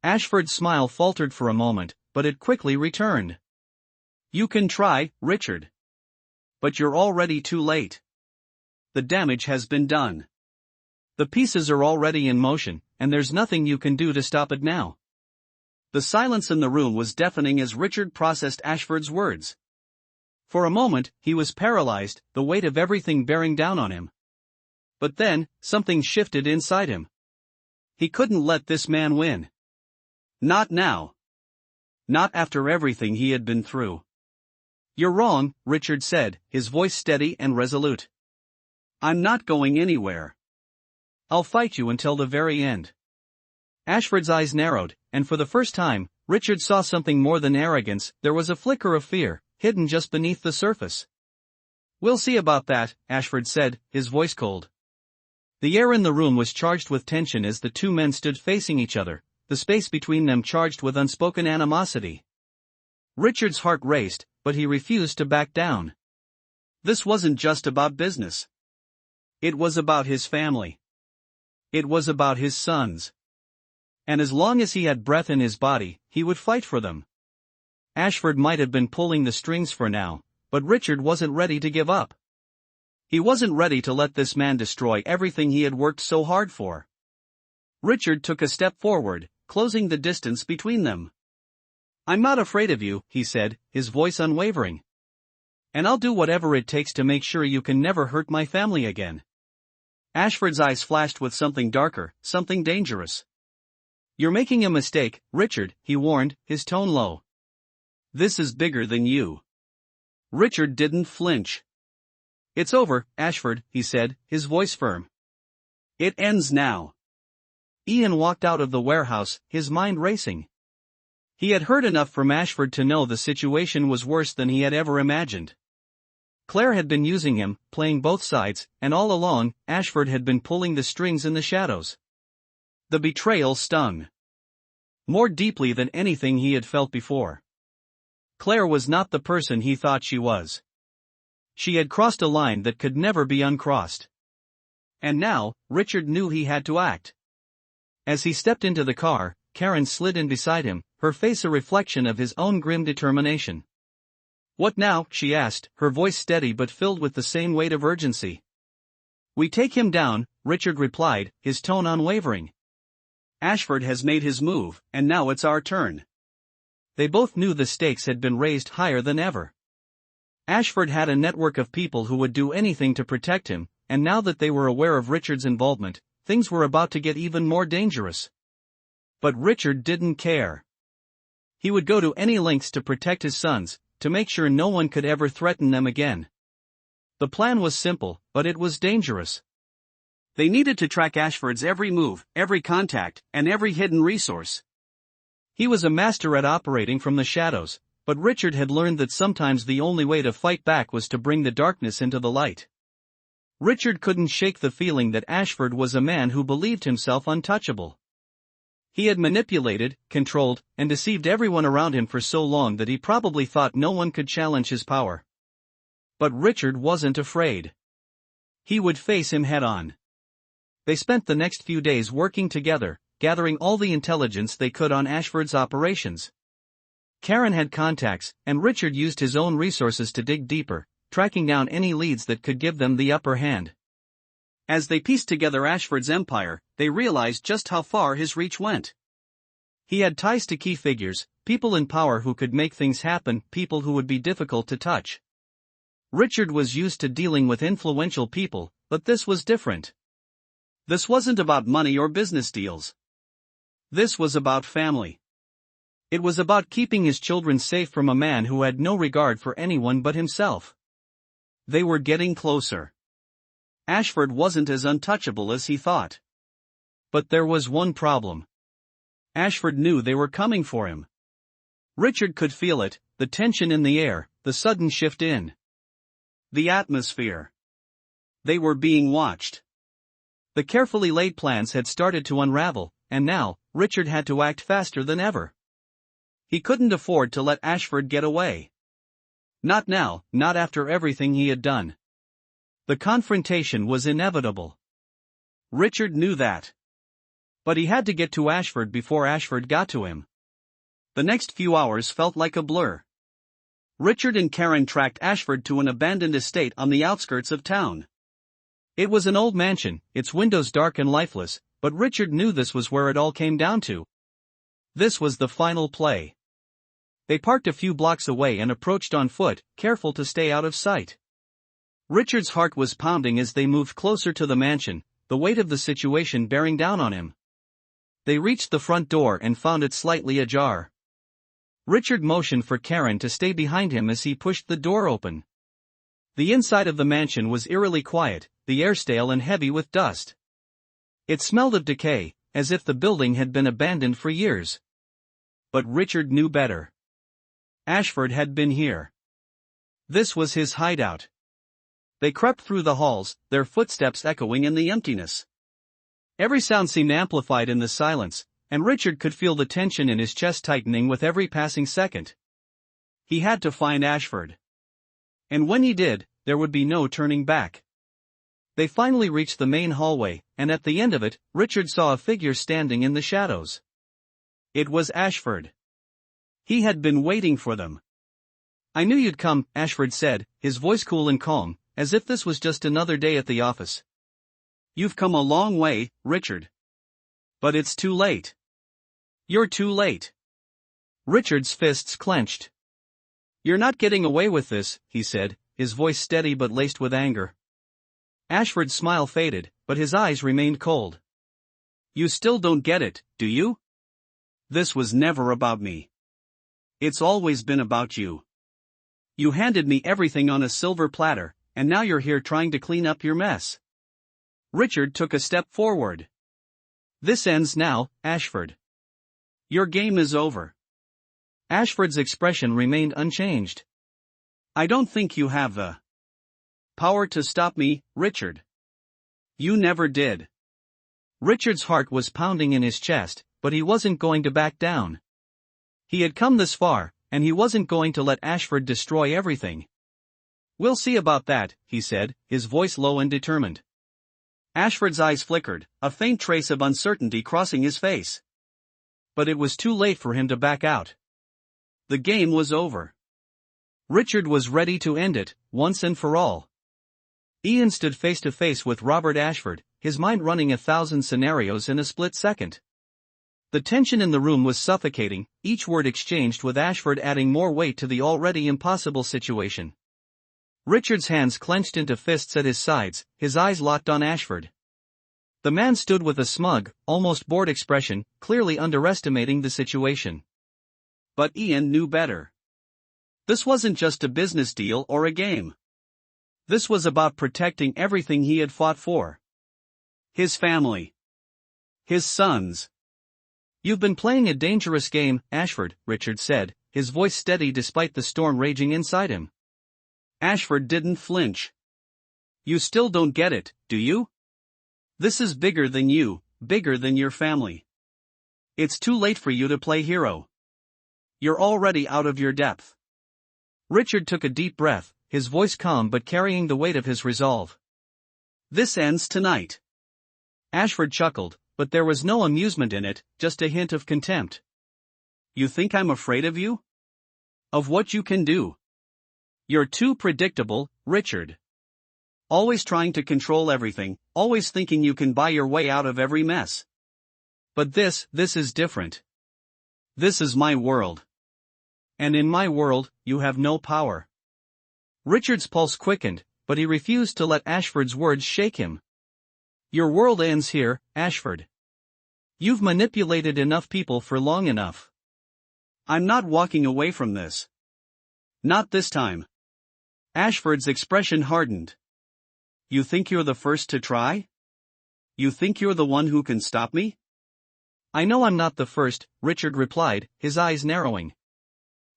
Ashford's smile faltered for a moment, but it quickly returned. You can try, Richard. But you're already too late. The damage has been done. The pieces are already in motion, and there's nothing you can do to stop it now. The silence in the room was deafening as Richard processed Ashford's words. For a moment, he was paralyzed, the weight of everything bearing down on him. But then, something shifted inside him. He couldn't let this man win. Not now. Not after everything he had been through. You're wrong, Richard said, his voice steady and resolute. I'm not going anywhere. I'll fight you until the very end. Ashford's eyes narrowed, and for the first time, Richard saw something more than arrogance. There was a flicker of fear, hidden just beneath the surface. We'll see about that, Ashford said, his voice cold. The air in the room was charged with tension as the two men stood facing each other, the space between them charged with unspoken animosity. Richard's heart raced, but he refused to back down. This wasn't just about business. It was about his family. It was about his sons. And as long as he had breath in his body, he would fight for them. Ashford might have been pulling the strings for now, but Richard wasn't ready to give up. He wasn't ready to let this man destroy everything he had worked so hard for. Richard took a step forward, closing the distance between them. I'm not afraid of you, he said, his voice unwavering. And I'll do whatever it takes to make sure you can never hurt my family again. Ashford's eyes flashed with something darker, something dangerous. You're making a mistake, Richard, he warned, his tone low. This is bigger than you. Richard didn't flinch. It's over, Ashford, he said, his voice firm. It ends now. Ian walked out of the warehouse, his mind racing. He had heard enough from Ashford to know the situation was worse than he had ever imagined. Claire had been using him, playing both sides, and all along, Ashford had been pulling the strings in the shadows. The betrayal stung. More deeply than anything he had felt before. Claire was not the person he thought she was. She had crossed a line that could never be uncrossed. And now, Richard knew he had to act. As he stepped into the car, Karen slid in beside him, her face a reflection of his own grim determination. What now? She asked, her voice steady but filled with the same weight of urgency. We take him down, Richard replied, his tone unwavering. Ashford has made his move, and now it's our turn. They both knew the stakes had been raised higher than ever. Ashford had a network of people who would do anything to protect him, and now that they were aware of Richard's involvement, things were about to get even more dangerous. But Richard didn't care. He would go to any lengths to protect his sons, to make sure no one could ever threaten them again. The plan was simple, but it was dangerous. They needed to track Ashford's every move, every contact, and every hidden resource. He was a master at operating from the shadows, But Richard had learned that sometimes the only way to fight back was to bring the darkness into the light. Richard couldn't shake the feeling that Ashford was a man who believed himself untouchable. He had manipulated, controlled, and deceived everyone around him for so long that he probably thought no one could challenge his power. But Richard wasn't afraid. He would face him head-on. They spent the next few days working together, gathering all the intelligence they could on Ashford's operations. Karen had contacts, and Richard used his own resources to dig deeper, tracking down any leads that could give them the upper hand. As they pieced together Ashford's empire, they realized just how far his reach went. He had ties to key figures, people in power who could make things happen, people who would be difficult to touch. Richard was used to dealing with influential people, but this was different. This wasn't about money or business deals. This was about family. It was about keeping his children safe from a man who had no regard for anyone but himself. They were getting closer. Ashford wasn't as untouchable as he thought. But there was one problem. Ashford knew they were coming for him. Richard could feel it, the tension in the air, the sudden shift in the atmosphere. They were being watched. The carefully laid plans had started to unravel, and now, Richard had to act faster than ever. He couldn't afford to let Ashford get away. Not now, not after everything he had done. The confrontation was inevitable. Richard knew that. But he had to get to Ashford before Ashford got to him. The next few hours felt like a blur. Richard and Karen tracked Ashford to an abandoned estate on the outskirts of town. It was an old mansion, its windows dark and lifeless, but Richard knew this was where it all came down to. This was the final play. They parked a few blocks away and approached on foot, careful to stay out of sight. Richard's heart was pounding as they moved closer to the mansion, the weight of the situation bearing down on him. They reached the front door and found it slightly ajar. Richard motioned for Karen to stay behind him as he pushed the door open. The inside of the mansion was eerily quiet, the air stale and heavy with dust. It smelled of decay, as if the building had been abandoned for years. But Richard knew better. Ashford had been here. This was his hideout. They crept through the halls, their footsteps echoing in the emptiness. Every sound seemed amplified in the silence, and Richard could feel the tension in his chest tightening with every passing second. He had to find Ashford. And when he did, there would be no turning back. They finally reached the main hallway, and at the end of it, Richard saw a figure standing in the shadows. It was Ashford. He had been waiting for them. "I knew you'd come," Ashford said, his voice cool and calm, as if this was just another day at the office. "You've come a long way, Richard. But it's too late. You're too late." Richard's fists clenched. "You're not getting away with this," he said, his voice steady but laced with anger. Ashford's smile faded, but his eyes remained cold. "You still don't get it, do you? This was never about me. It's always been about you. You handed me everything on a silver platter, and now you're here trying to clean up your mess." Richard took a step forward. "This ends now, Ashford. Your game is over." Ashford's expression remained unchanged. "I don't think you have the power to stop me, Richard. You never did." Richard's heart was pounding in his chest, but he wasn't going to back down. He had come this far, and he wasn't going to let Ashford destroy everything. "We'll see about that," he said, his voice low and determined. Ashford's eyes flickered, a faint trace of uncertainty crossing his face. But it was too late for him to back out. The game was over. Richard was ready to end it, once and for all. Ian stood face to face with Robert Ashford, his mind running 1,000 scenarios in a split second. The tension in the room was suffocating, each word exchanged with Ashford adding more weight to the already impossible situation. Richard's hands clenched into fists at his sides, his eyes locked on Ashford. The man stood with a smug, almost bored expression, clearly underestimating the situation. But Ian knew better. This wasn't just a business deal or a game. This was about protecting everything he had fought for. His family. His sons. "You've been playing a dangerous game, Ashford," Richard said, his voice steady despite the storm raging inside him. Ashford didn't flinch. You still don't get it, do you? This is bigger than you, bigger than your family. It's too late for you to play hero. You're already out of your depth. Richard took a deep breath, his voice calm but carrying the weight of his resolve. This ends tonight. Ashford chuckled, but there was no amusement in it, just a hint of contempt. You think I'm afraid of you? Of what you can do? You're too predictable, Richard. Always trying to control everything, always thinking you can buy your way out of every mess. But this is different. This is my world. And in my world, you have no power. Richard's pulse quickened, but he refused to let Ashford's words shake him. Your world ends here, Ashford. You've manipulated enough people for long enough. I'm not walking away from this. Not this time. Ashford's expression hardened. You think you're the first to try? You think you're the one who can stop me? I know I'm not the first, Richard replied, his eyes narrowing.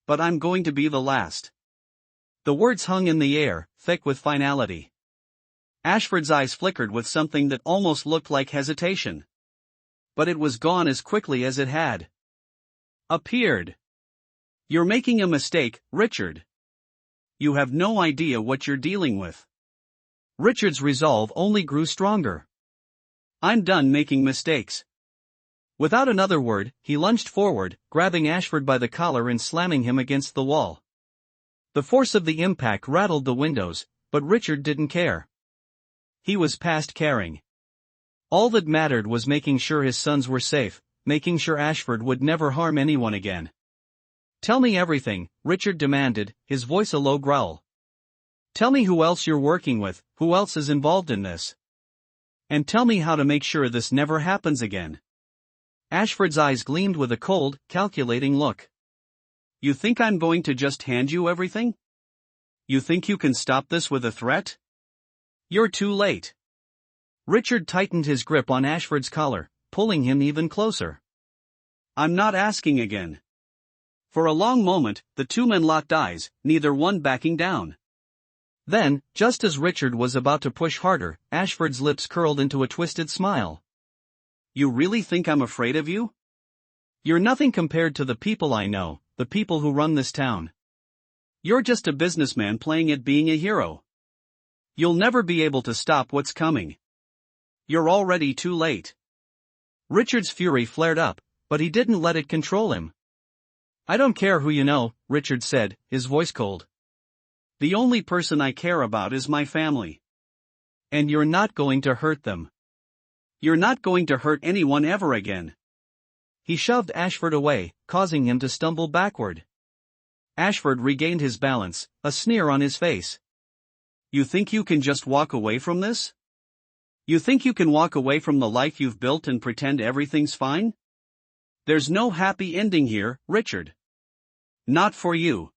But I'm going to be the last. The words hung in the air, thick with finality. Ashford's eyes flickered with something that almost looked like hesitation. But it was gone as quickly as it had appeared. You're making a mistake, Richard. You have no idea what you're dealing with. Richard's resolve only grew stronger. I'm done making mistakes. Without another word, he lunged forward, grabbing Ashford by the collar and slamming him against the wall. The force of the impact rattled the windows, but Richard didn't care. He was past caring. All that mattered was making sure his sons were safe, making sure Ashford would never harm anyone again. Tell me everything, Richard demanded, his voice a low growl. Tell me who else you're working with, who else is involved in this. And tell me how to make sure this never happens again. Ashford's eyes gleamed with a cold, calculating look. You think I'm going to just hand you everything? You think you can stop this with a threat? You're too late. Richard tightened his grip on Ashford's collar, pulling him even closer. I'm not asking again. For a long moment, the two men locked eyes, neither one backing down. Then, just as Richard was about to push harder, Ashford's lips curled into a twisted smile. You really think I'm afraid of you? You're nothing compared to the people I know, the people who run this town. You're just a businessman playing at being a hero. You'll never be able to stop what's coming. You're already too late. Richard's fury flared up, but he didn't let it control him. I don't care who you know, Richard said, his voice cold. The only person I care about is my family. And you're not going to hurt them. You're not going to hurt anyone ever again. He shoved Ashford away, causing him to stumble backward. Ashford regained his balance, a sneer on his face. You think you can just walk away from this? You think you can walk away from the life you've built and pretend everything's fine? There's no happy ending here, Richard. Not for you.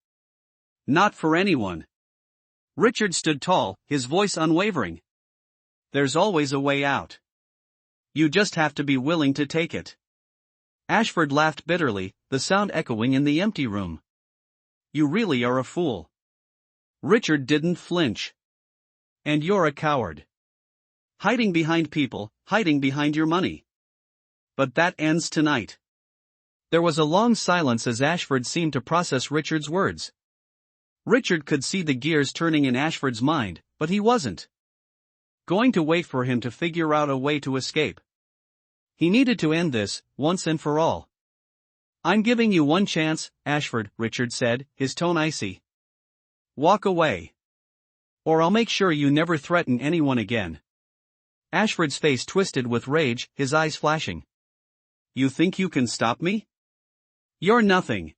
Not for anyone. Richard stood tall, his voice unwavering. There's always a way out. You just have to be willing to take it. Ashford laughed bitterly, the sound echoing in the empty room. You really are a fool. Richard didn't flinch. And you're a coward. Hiding behind people, hiding behind your money. But that ends tonight. There was a long silence as Ashford seemed to process Richard's words. Richard could see the gears turning in Ashford's mind, but he wasn't going to wait for him to figure out a way to escape. He needed to end this, once and for all. I'm giving you one chance, Ashford, Richard said, his tone icy. Walk away. Or I'll make sure you never threaten anyone again. Ashford's face twisted with rage, his eyes flashing. You think you can stop me? You're nothing.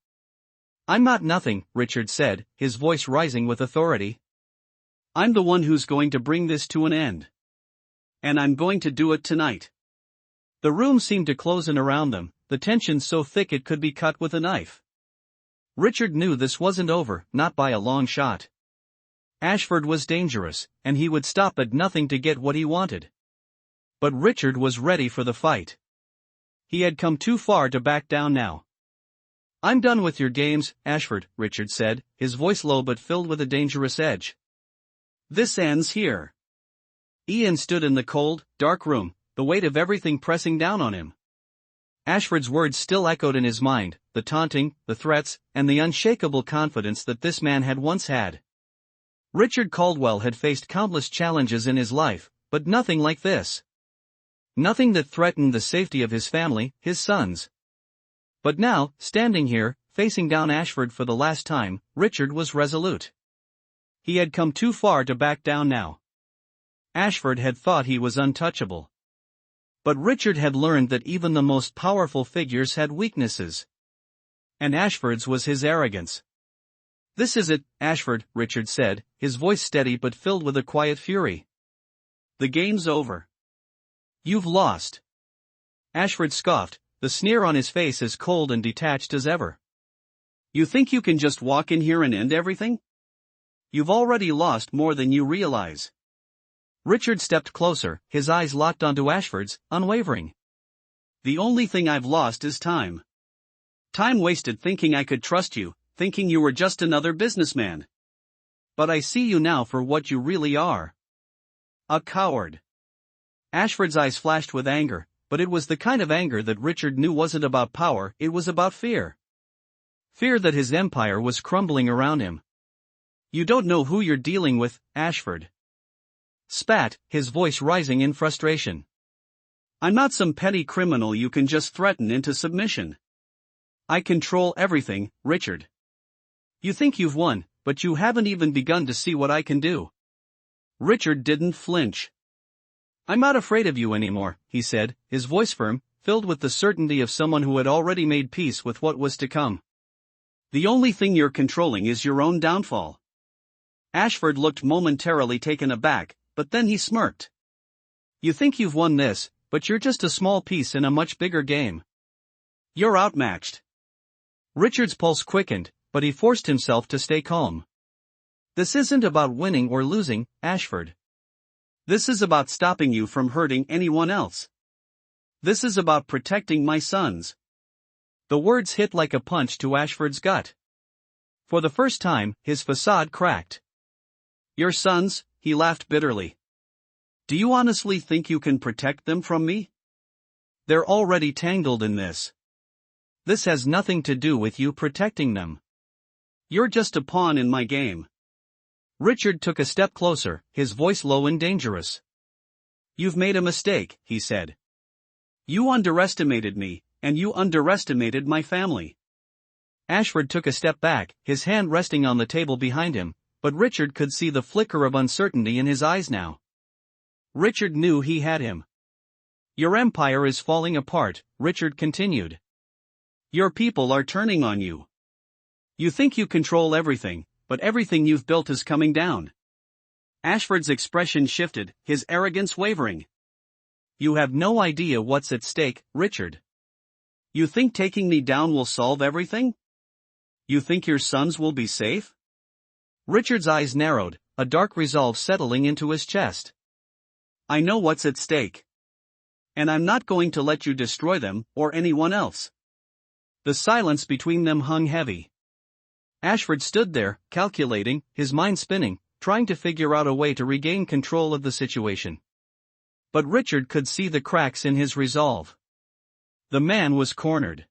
I'm not nothing, Richard said, his voice rising with authority. I'm the one who's going to bring this to an end. And I'm going to do it tonight. The room seemed to close in around them, the tension so thick it could be cut with a knife. Richard knew this wasn't over, not by a long shot. Ashford was dangerous, and he would stop at nothing to get what he wanted. But Richard was ready for the fight. He had come too far to back down now. I'm done with your games, Ashford, Richard said, his voice low but filled with a dangerous edge. This ends here. Ian stood in the cold, dark room, the weight of everything pressing down on him. Ashford's words still echoed in his mind, the taunting, the threats, and the unshakable confidence that this man had once had. Richard Caldwell had faced countless challenges in his life, but nothing like this. Nothing that threatened the safety of his family, his sons. But now, standing here, facing down Ashford for the last time, Richard was resolute. He had come too far to back down now. Ashford had thought he was untouchable. But Richard had learned that even the most powerful figures had weaknesses. And Ashford's was his arrogance. This is it, Ashford, Richard said, his voice steady but filled with a quiet fury. The game's over. You've lost. Ashford scoffed, the sneer on his face as cold and detached as ever. You think you can just walk in here and end everything? You've already lost more than you realize. Richard stepped closer, his eyes locked onto Ashford's, unwavering. The only thing I've lost is time. Time wasted thinking I could trust you, thinking you were just another businessman. But I see you now for what you really are. A coward. Ashford's eyes flashed with anger, but it was the kind of anger that Richard knew wasn't about power, it was about fear. Fear that his empire was crumbling around him. You don't know who you're dealing with, Ashford. Spat, his voice rising in frustration. I'm not some petty criminal you can just threaten into submission. I control everything, Richard. You think you've won, but you haven't even begun to see what I can do. Richard didn't flinch. I'm not afraid of you anymore, he said, his voice firm, filled with the certainty of someone who had already made peace with what was to come. The only thing you're controlling is your own downfall. Ashford looked momentarily taken aback, but then he smirked. You think you've won this, but you're just a small piece in a much bigger game. You're outmatched. Richard's pulse quickened, but he forced himself to stay calm. This isn't about winning or losing, Ashford. This is about stopping you from hurting anyone else. This is about protecting my sons. The words hit like a punch to Ashford's gut. For the first time, his facade cracked. Your sons, he laughed bitterly. Do you honestly think you can protect them from me? They're already tangled in this. This has nothing to do with you protecting them. You're just a pawn in my game. Richard took a step closer, his voice low and dangerous. You've made a mistake, he said. You underestimated me, and you underestimated my family. Ashford took a step back, his hand resting on the table behind him, but Richard could see the flicker of uncertainty in his eyes now. Richard knew he had him. Your empire is falling apart, Richard continued. Your people are turning on you. You think you control everything, but everything you've built is coming down. Ashford's expression shifted, his arrogance wavering. You have no idea what's at stake, Richard. You think taking me down will solve everything? You think your sons will be safe? Richard's eyes narrowed, a dark resolve settling into his chest. I know what's at stake. And I'm not going to let you destroy them, or anyone else. The silence between them hung heavy. Ashford stood there, calculating, his mind spinning, trying to figure out a way to regain control of the situation. But Richard could see the cracks in his resolve. The man was cornered.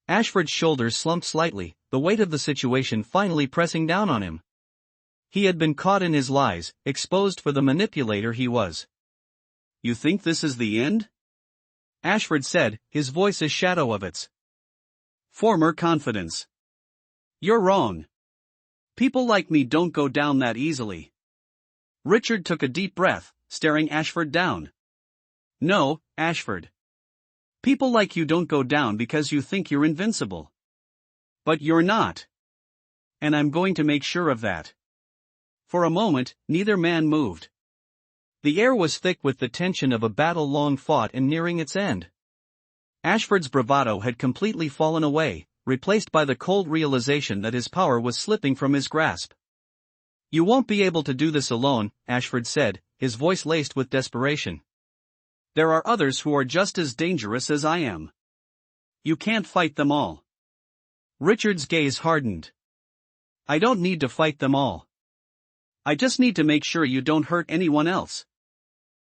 Ashford's shoulders slumped slightly, the weight of the situation finally pressing down on him. He had been caught in his lies, exposed for the manipulator he was. You think this is the end? Ashford said, his voice a shadow of its former confidence. You're wrong. People like me don't go down that easily. Richard took a deep breath, staring Ashford down. No, Ashford. People like you don't go down because you think you're invincible. But you're not. And I'm going to make sure of that. For a moment, neither man moved. The air was thick with the tension of a battle long fought and nearing its end. Ashford's bravado had completely fallen away, replaced by the cold realization that his power was slipping from his grasp. You won't be able to do this alone, Ashford said, his voice laced with desperation. There are others who are just as dangerous as I am. You can't fight them all. Richard's gaze hardened. I don't need to fight them all. I just need to make sure you don't hurt anyone else.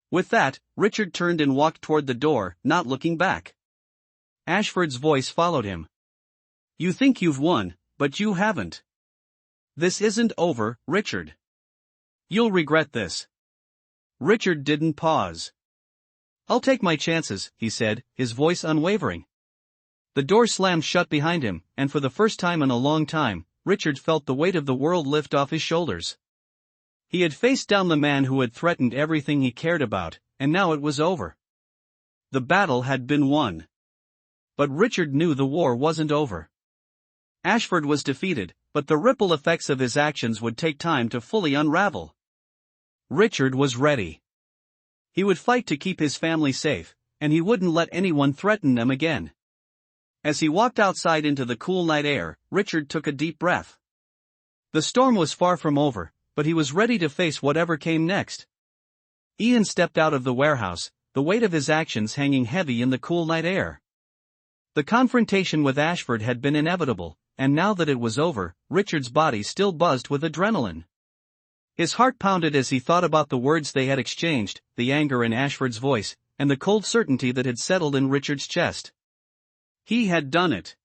With that, Richard turned and walked toward the door, not looking back. Ashford's voice followed him. You think you've won, but you haven't. This isn't over, Richard. You'll regret this. Richard didn't pause. I'll take my chances, he said, his voice unwavering. The door slammed shut behind him, and for the first time in a long time, Richard felt the weight of the world lift off his shoulders. He had faced down the man who had threatened everything he cared about, and now it was over. The battle had been won. But Richard knew the war wasn't over. Ashford was defeated, but the ripple effects of his actions would take time to fully unravel. Richard was ready. He would fight to keep his family safe, and he wouldn't let anyone threaten them again. As he walked outside into the cool night air, Richard took a deep breath. The storm was far from over, but he was ready to face whatever came next. Ian stepped out of the warehouse, the weight of his actions hanging heavy in the cool night air. The confrontation with Ashford had been inevitable, and now that it was over, Richard's body still buzzed with adrenaline. His heart pounded as he thought about the words they had exchanged, the anger in Ashford's voice, and the cold certainty that had settled in Richard's chest. He had done it.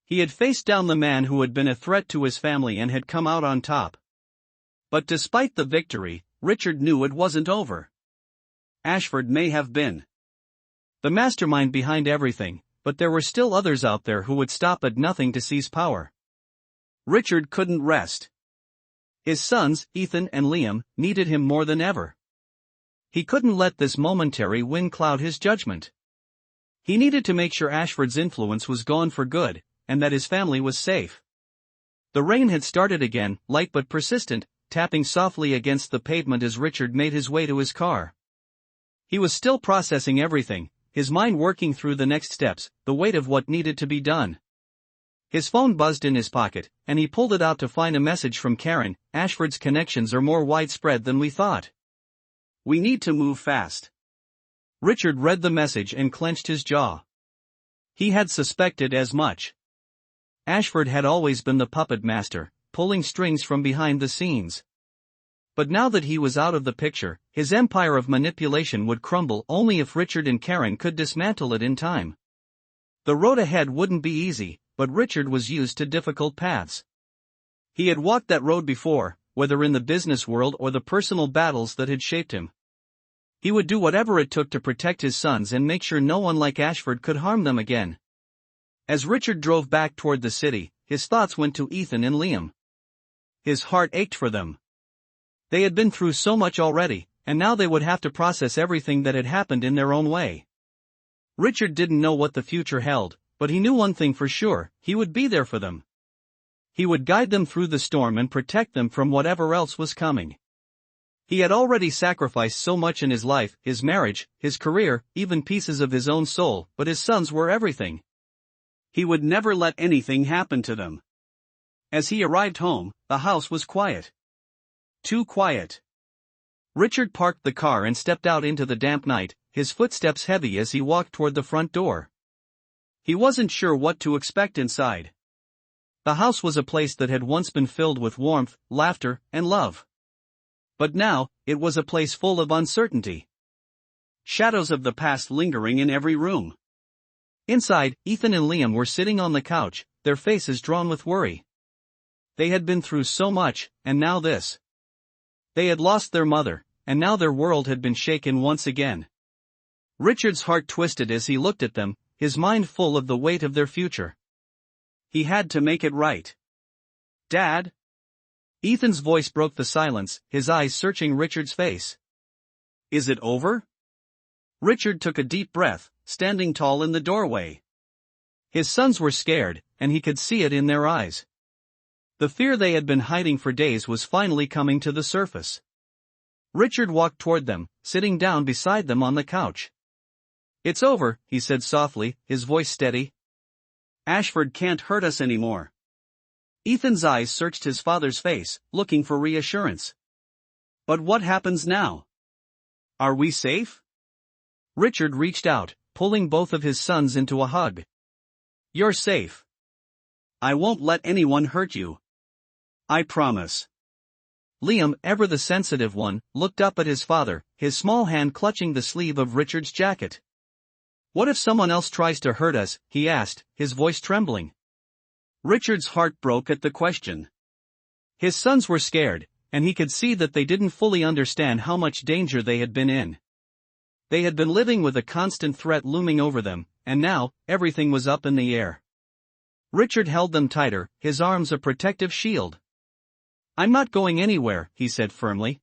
He had faced down the man who had been a threat to his family and had come out on top. But despite the victory, Richard knew it wasn't over. Ashford may have been the mastermind behind everything, but there were still others out there who would stop at nothing to seize power. Richard couldn't rest. His sons, Ethan and Liam, needed him more than ever. He couldn't let this momentary win cloud his judgment. He needed to make sure Ashford's influence was gone for good, and that his family was safe. The rain had started again, light but persistent, tapping softly against the pavement as Richard made his way to his car. He was still processing everything, his mind working through the next steps, the weight of what needed to be done. His phone buzzed in his pocket, and he pulled it out to find a message from Karen. Ashford's connections are more widespread than we thought. We need to move fast. Richard read the message and clenched his jaw. He had suspected as much. Ashford had always been the puppet master, pulling strings from behind the scenes. But now that he was out of the picture, his empire of manipulation would crumble only if Richard and Karen could dismantle it in time. The road ahead wouldn't be easy, but Richard was used to difficult paths. He had walked that road before, whether in the business world or the personal battles that had shaped him. He would do whatever it took to protect his sons and make sure no one like Ashford could harm them again. As Richard drove back toward the city, his thoughts went to Ethan and Liam. His heart ached for them. They had been through so much already, and now they would have to process everything that had happened in their own way. Richard didn't know what the future held, but he knew one thing for sure: he would be there for them. He would guide them through the storm and protect them from whatever else was coming. He had already sacrificed so much in his life, his marriage, his career, even pieces of his own soul, but his sons were everything. He would never let anything happen to them. As he arrived home, the house was quiet. Too quiet. Richard parked the car and stepped out into the damp night, his footsteps heavy as he walked toward the front door. He wasn't sure what to expect inside. The house was a place that had once been filled with warmth, laughter, and love. But now, it was a place full of uncertainty. Shadows of the past lingering in every room. Inside, Ethan and Liam were sitting on the couch, their faces drawn with worry. They had been through so much, and now this. They had lost their mother, and now their world had been shaken once again. Richard's heart twisted as he looked at them, his mind full of the weight of their future. He had to make it right. Dad? Ethan's voice broke the silence, his eyes searching Richard's face. Is it over? Richard took a deep breath, standing tall in the doorway. His sons were scared, and he could see it in their eyes. The fear they had been hiding for days was finally coming to the surface. Richard walked toward them, sitting down beside them on the couch. It's over, he said softly, his voice steady. Ashford can't hurt us anymore. Ethan's eyes searched his father's face, looking for reassurance. But what happens now? Are we safe? Richard reached out, pulling both of his sons into a hug. You're safe. I won't let anyone hurt you. I promise. Liam, ever the sensitive one, looked up at his father, his small hand clutching the sleeve of Richard's jacket. What if someone else tries to hurt us? He asked, his voice trembling. Richard's heart broke at the question. His sons were scared, and he could see that they didn't fully understand how much danger they had been in. They had been living with a constant threat looming over them, and now, everything was up in the air. Richard held them tighter, his arms a protective shield. "I'm not going anywhere," he said firmly.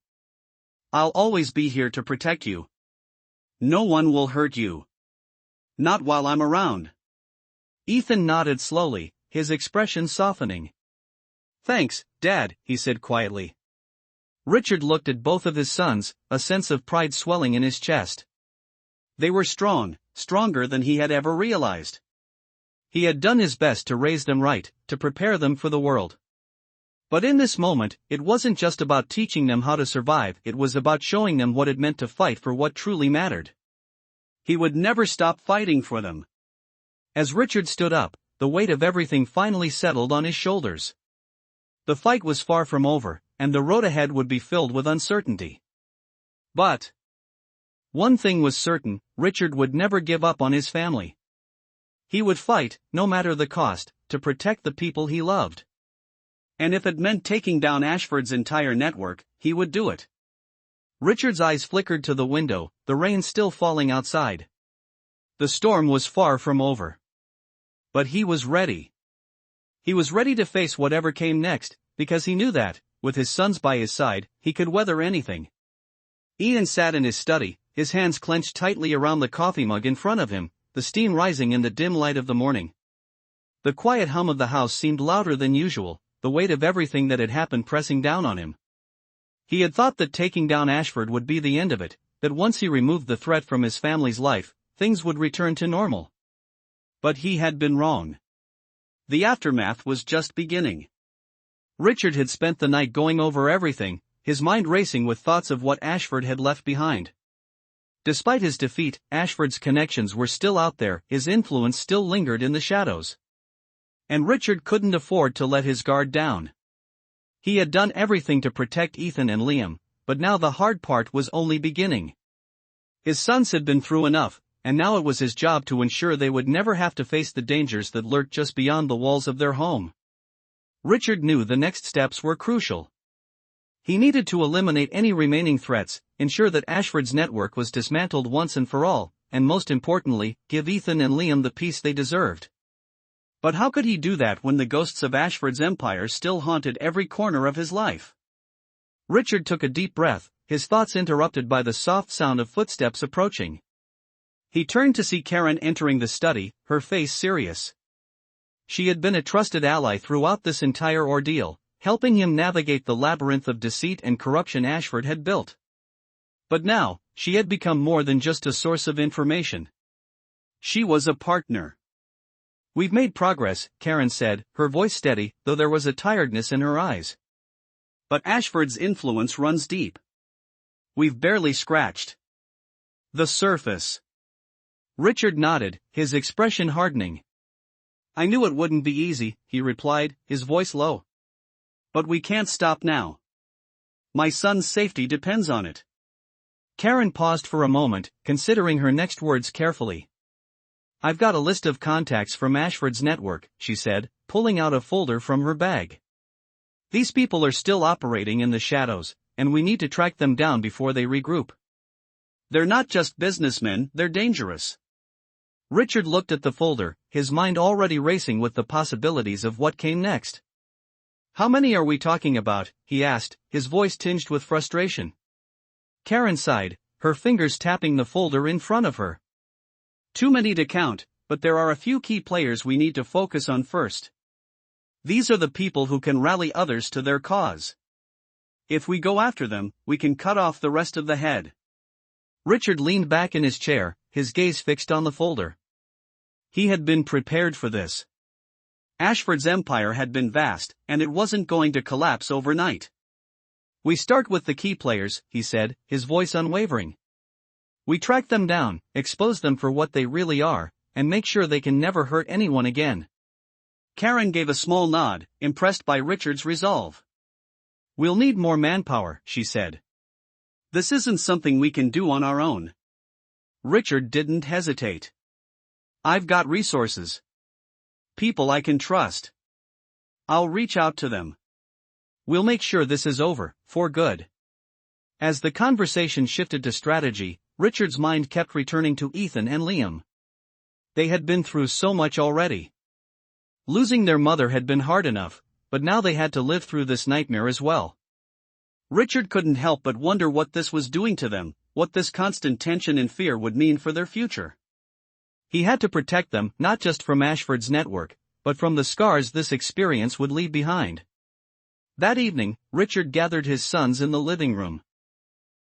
"I'll always be here to protect you. No one will hurt you. Not while I'm around." Ethan nodded slowly, his expression softening. "Thanks, Dad," he said quietly. Richard looked at both of his sons, a sense of pride swelling in his chest. They were strong, stronger than he had ever realized. He had done his best to raise them right, to prepare them for the world. But in this moment, it wasn't just about teaching them how to survive, it was about showing them what it meant to fight for what truly mattered. He would never stop fighting for them. As Richard stood up, the weight of everything finally settled on his shoulders. The fight was far from over, and the road ahead would be filled with uncertainty. But one thing was certain: Richard would never give up on his family. He would fight, no matter the cost, to protect the people he loved. And if it meant taking down Ashford's entire network, he would do it. Richard's eyes flickered to the window, the rain still falling outside. The storm was far from over. But he was ready. He was ready to face whatever came next, because he knew that, with his sons by his side, he could weather anything. Ian sat in his study, his hands clenched tightly around the coffee mug in front of him, the steam rising in the dim light of the morning. The quiet hum of the house seemed louder than usual, the weight of everything that had happened pressing down on him. He had thought that taking down Ashford would be the end of it, that once he removed the threat from his family's life, things would return to normal. But he had been wrong. The aftermath was just beginning. Richard had spent the night going over everything, his mind racing with thoughts of what Ashford had left behind. Despite his defeat, Ashford's connections were still out there, his influence still lingered in the shadows. And Richard couldn't afford to let his guard down. He had done everything to protect Ethan and Liam, but now the hard part was only beginning. His sons had been through enough, and now it was his job to ensure they would never have to face the dangers that lurked just beyond the walls of their home. Richard knew the next steps were crucial. He needed to eliminate any remaining threats, ensure that Ashford's network was dismantled once and for all, and most importantly, give Ethan and Liam the peace they deserved. But how could he do that when the ghosts of Ashford's empire still haunted every corner of his life? Richard took a deep breath, his thoughts interrupted by the soft sound of footsteps approaching. He turned to see Karen entering the study, her face serious. She had been a trusted ally throughout this entire ordeal, helping him navigate the labyrinth of deceit and corruption Ashford had built. But now, she had become more than just a source of information. She was a partner. "We've made progress," Karen said, her voice steady, though there was a tiredness in her eyes. "But Ashford's influence runs deep. We've barely scratched the surface." Richard nodded, his expression hardening. "I knew it wouldn't be easy," he replied, his voice low. "But we can't stop now. My son's safety depends on it." Karen paused for a moment, considering her next words carefully. "I've got a list of contacts from Ashford's network," she said, pulling out a folder from her bag. "These people are still operating in the shadows, and we need to track them down before they regroup. They're not just businessmen, they're dangerous." Richard looked at the folder, his mind already racing with the possibilities of what came next. "How many are we talking about?" he asked, his voice tinged with frustration. Karen sighed, her fingers tapping the folder in front of her. "Too many to count, but there are a few key players we need to focus on first. These are the people who can rally others to their cause. If we go after them, we can cut off the rest of the head." Richard leaned back in his chair, his gaze fixed on the folder. He had been prepared for this. Ashford's empire had been vast, and it wasn't going to collapse overnight. "We start with the key players," he said, his voice unwavering. "We track them down, expose them for what they really are, and make sure they can never hurt anyone again." Karen gave a small nod, impressed by Richard's resolve. We'll need more manpower, she said. This isn't something we can do on our own. Richard didn't hesitate. I've got resources. People I can trust. I'll reach out to them. We'll make sure this is over, for good. As the conversation shifted to strategy, Richard's mind kept returning to Ethan and Liam. They had been through so much already. Losing their mother had been hard enough, but now they had to live through this nightmare as well. Richard couldn't help but wonder what this was doing to them, what this constant tension and fear would mean for their future. He had to protect them not just from Ashford's network, but from the scars this experience would leave behind. That evening, Richard gathered his sons in the living room.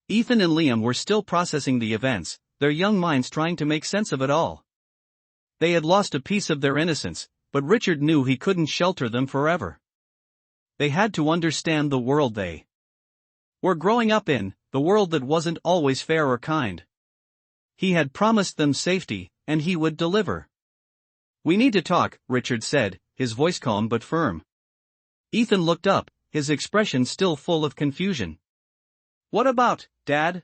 Ethan and Liam were still processing the events, their young minds trying to make sense of it all. They had lost a piece of their innocence, but Richard knew he couldn't shelter them forever. They had to understand the world they were growing up in, the world that wasn't always fair or kind. He had promised them safety, and he would deliver. We need to talk, Richard said, his voice calm but firm. Ethan looked up, his expression still full of confusion. What about, Dad?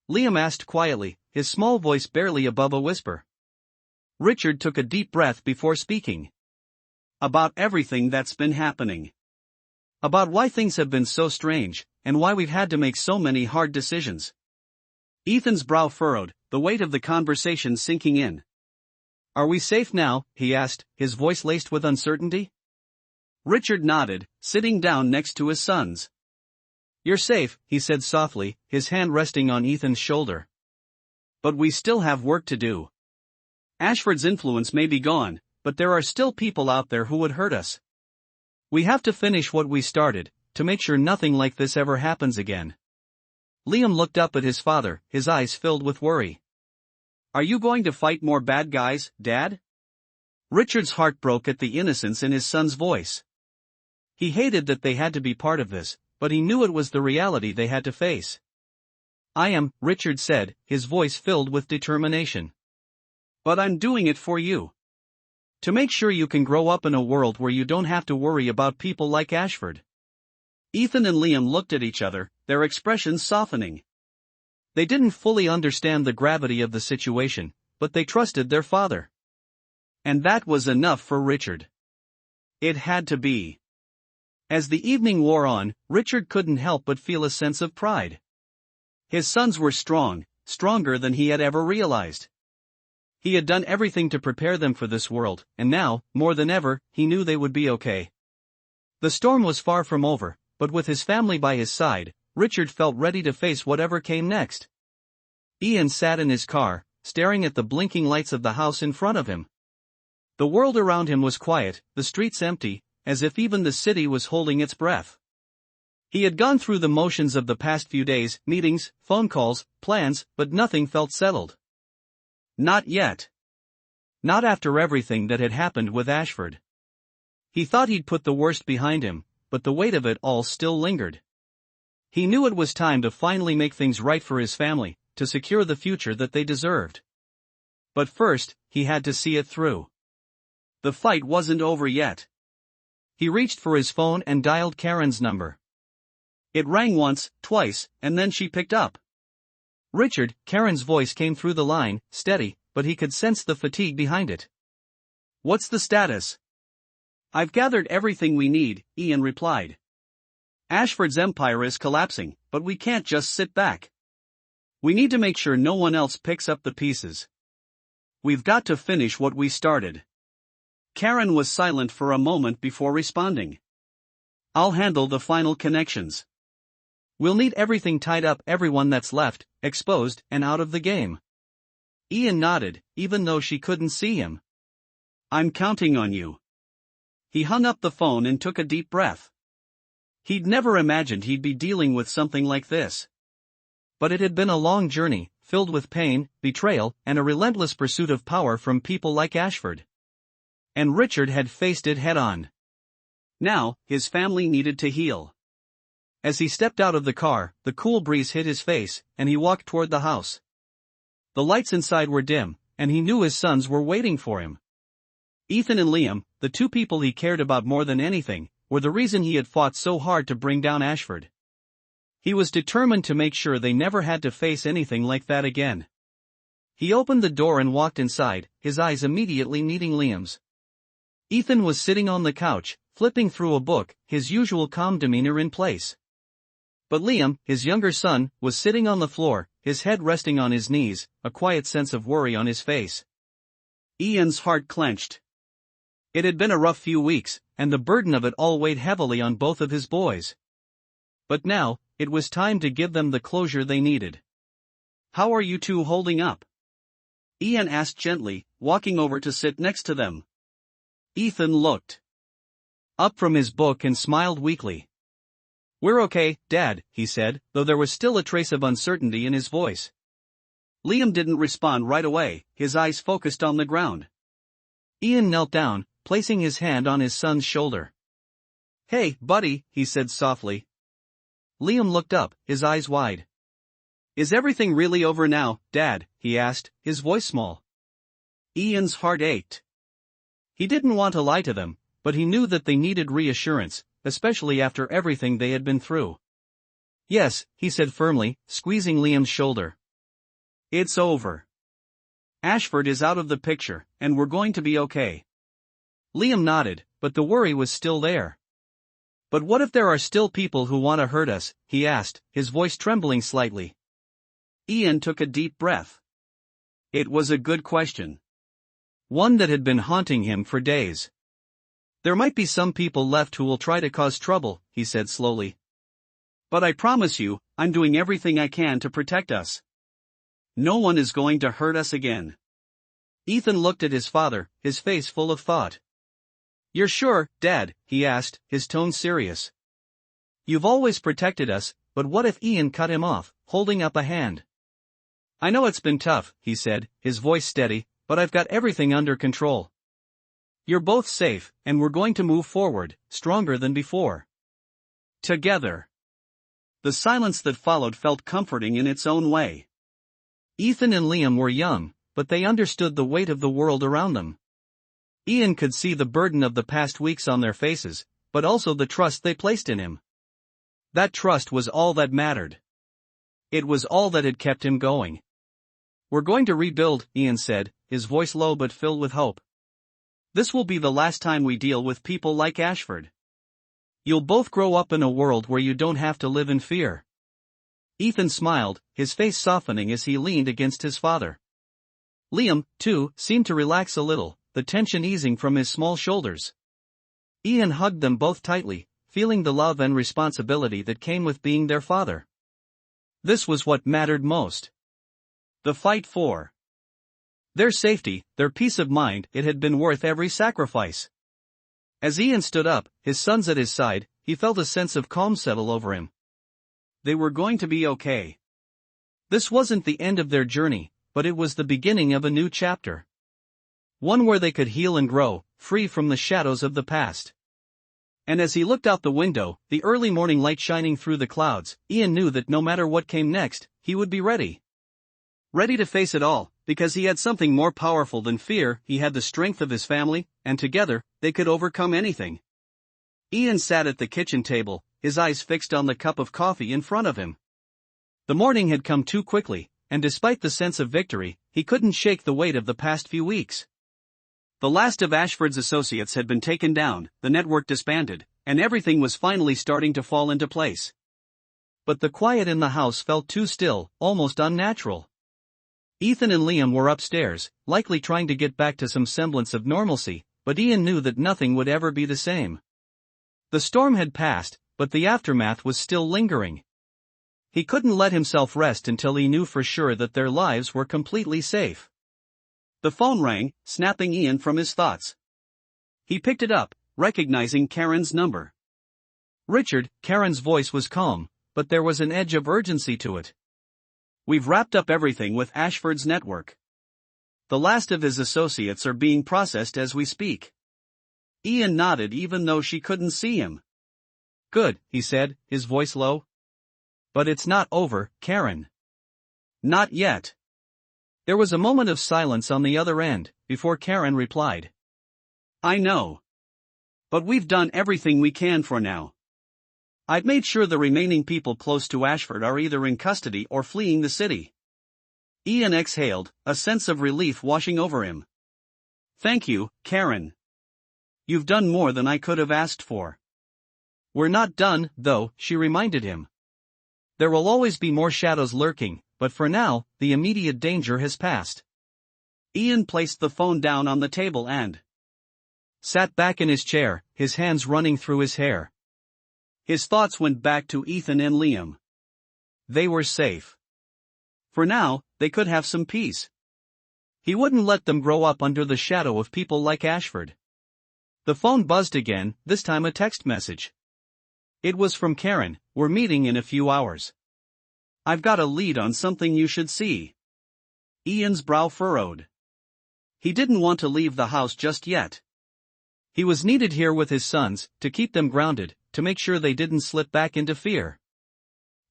Liam asked quietly, his small voice barely above a whisper. Richard took a deep breath before speaking. About everything that's been happening. About why things have been so strange, and why we've had to make so many hard decisions. Ethan's brow furrowed, the weight of the conversation sinking in. Are we safe now? He asked, his voice laced with uncertainty. Richard nodded, sitting down next to his sons. You're safe, he said softly, his hand resting on Ethan's shoulder. But we still have work to do. Ashford's influence may be gone, but there are still people out there who would hurt us. We have to finish what we started, to make sure nothing like this ever happens again. Liam looked up at his father, his eyes filled with worry. Are you going to fight more bad guys, Dad? Richard's heart broke at the innocence in his son's voice. He hated that they had to be part of this, but he knew it was the reality they had to face. I am, Richard said, his voice filled with determination. But I'm doing it for you. To make sure you can grow up in a world where you don't have to worry about people like Ashford. Ethan and Liam looked at each other, their expressions softening. They didn't fully understand the gravity of the situation, but they trusted their father. And that was enough for Richard. It had to be. As the evening wore on, Richard couldn't help but feel a sense of pride. His sons were strong, stronger than he had ever realized. He had done everything to prepare them for this world, and now, more than ever, he knew they would be okay. The storm was far from over, but with his family by his side, Richard felt ready to face whatever came next. Ian sat in his car, staring at the blinking lights of the house in front of him. The world around him was quiet, the streets empty, as if even the city was holding its breath. He had gone through the motions of the past few days, meetings, phone calls, plans, but nothing felt settled. Not yet. Not after everything that had happened with Ashford. He thought he'd put the worst behind him, but the weight of it all still lingered. He knew it was time to finally make things right for his family, to secure the future that they deserved. But first, he had to see it through. The fight wasn't over yet. He reached for his phone and dialed Karen's number. It rang once, twice, and then she picked up. Richard, Karen's voice came through the line, steady, but he could sense the fatigue behind it. What's the status? I've gathered everything we need, Ian replied. Ashford's empire is collapsing, but we can't just sit back. We need to make sure no one else picks up the pieces. We've got to finish what we started. Karen was silent for a moment before responding. I'll handle the final connections. We'll need everything tied up, everyone that's left, exposed, and out of the game. Ian nodded, even though she couldn't see him. I'm counting on you. He hung up the phone and took a deep breath. He'd never imagined he'd be dealing with something like this. But it had been a long journey, filled with pain, betrayal, and a relentless pursuit of power from people like Ashford. And Richard had faced it head-on. Now, his family needed to heal. As he stepped out of the car, the cool breeze hit his face, and he walked toward the house. The lights inside were dim, and he knew his sons were waiting for him. Ethan and Liam, the two people he cared about more than anything, were the reason he had fought so hard to bring down Ashford. He was determined to make sure they never had to face anything like that again. He opened the door and walked inside, his eyes immediately meeting Liam's. Ethan was sitting on the couch, flipping through a book, his usual calm demeanor in place. But Liam, his younger son, was sitting on the floor, his head resting on his knees, a quiet sense of worry on his face. Ian's heart clenched. It had been a rough few weeks, and the burden of it all weighed heavily on both of his boys. But now, it was time to give them the closure they needed. "How are you two holding up?" Ian asked gently, walking over to sit next to them. Ethan looked up from his book and smiled weakly. "We're okay, Dad," he said, though there was still a trace of uncertainty in his voice. Liam didn't respond right away, his eyes focused on the ground. Ian knelt down, placing his hand on his son's shoulder. "Hey, buddy," he said softly. Liam looked up, his eyes wide. "Is everything really over now, Dad?" he asked, his voice small. Ian's heart ached. He didn't want to lie to them, but he knew that they needed reassurance, especially after everything they had been through. "Yes," he said firmly, squeezing Liam's shoulder. "It's over. Ashford is out of the picture, and we're going to be okay." Liam nodded, but the worry was still there. "But what if there are still people who want to hurt us?" he asked, his voice trembling slightly. Ian took a deep breath. It was a good question. One that had been haunting him for days. "There might be some people left who will try to cause trouble," he said slowly. "But I promise you, I'm doing everything I can to protect us. No one is going to hurt us again." Ethan looked at his father, his face full of thought. "You're sure, Dad?" he asked, his tone serious. "You've always protected us, but what if Ian cut him off, holding up a hand?" "I know it's been tough," he said, his voice steady, "but I've got everything under control. You're both safe, and we're going to move forward, stronger than before. Together." The silence that followed felt comforting in its own way. Ethan and Liam were young, but they understood the weight of the world around them. Ian could see the burden of the past weeks on their faces, but also the trust they placed in him. That trust was all that mattered. It was all that had kept him going. "We're going to rebuild," Ian said, his voice low but filled with hope. "This will be the last time we deal with people like Ashford. You'll both grow up in a world where you don't have to live in fear." Ethan smiled, his face softening as he leaned against his father. Liam, too, seemed to relax a little, the tension easing from his small shoulders. Ian hugged them both tightly, feeling the love and responsibility that came with being their father. This was what mattered most. The fight for their safety, their peace of mind, it had been worth every sacrifice. As Ian stood up, his sons at his side, he felt a sense of calm settle over him. They were going to be okay. This wasn't the end of their journey, but it was the beginning of a new chapter. One where they could heal and grow, free from the shadows of the past. And as he looked out the window, the early morning light shining through the clouds, Ian knew that no matter what came next, he would be ready. Ready to face it all, because he had something more powerful than fear. He had the strength of his family, and together, they could overcome anything. Ian sat at the kitchen table, his eyes fixed on the cup of coffee in front of him. The morning had come too quickly, and despite the sense of victory, he couldn't shake the weight of the past few weeks. The last of Ashford's associates had been taken down, the network disbanded, and everything was finally starting to fall into place. But the quiet in the house felt too still, almost unnatural. Ethan and Liam were upstairs, likely trying to get back to some semblance of normalcy, but Ian knew that nothing would ever be the same. The storm had passed, but the aftermath was still lingering. He couldn't let himself rest until he knew for sure that their lives were completely safe. The phone rang, snapping Ian from his thoughts. He picked it up, recognizing Karen's number. "Richard," Karen's voice was calm, but there was an edge of urgency to it. "We've wrapped up everything with Ashford's network. The last of his associates are being processed as we speak." Ian nodded even though she couldn't see him. "Good," he said, his voice low. "But it's not over, Karen." "Not yet." There was a moment of silence on the other end, before Karen replied. I know. But we've done everything we can for now. I've made sure the remaining people close to Ashford are either in custody or fleeing the city. Ian exhaled, a sense of relief washing over him. Thank you, Karen. You've done more than I could have asked for. We're not done, though, she reminded him. There will always be more shadows lurking, but for now, the immediate danger has passed. Ian placed the phone down on the table and sat back in his chair, his hands running through his hair. His thoughts went back to Ethan and Liam. They were safe. For now, they could have some peace. He wouldn't let them grow up under the shadow of people like Ashford. The phone buzzed again, this time a text message. It was from Karen. We're meeting in a few hours. I've got a lead on something you should see. Ian's brow furrowed. He didn't want to leave the house just yet. He was needed here with his sons, to keep them grounded, to make sure they didn't slip back into fear.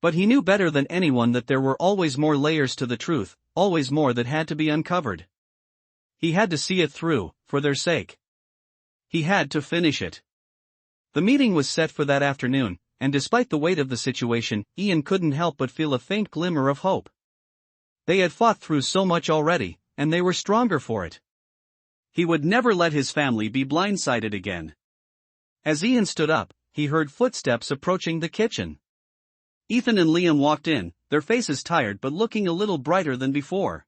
But he knew better than anyone that there were always more layers to the truth, always more that had to be uncovered. He had to see it through, for their sake. He had to finish it. The meeting was set for that afternoon, and despite the weight of the situation, Ian couldn't help but feel a faint glimmer of hope. They had fought through so much already, and they were stronger for it. He would never let his family be blindsided again. As Ian stood up, he heard footsteps approaching the kitchen. Ethan and Liam walked in, their faces tired but looking a little brighter than before.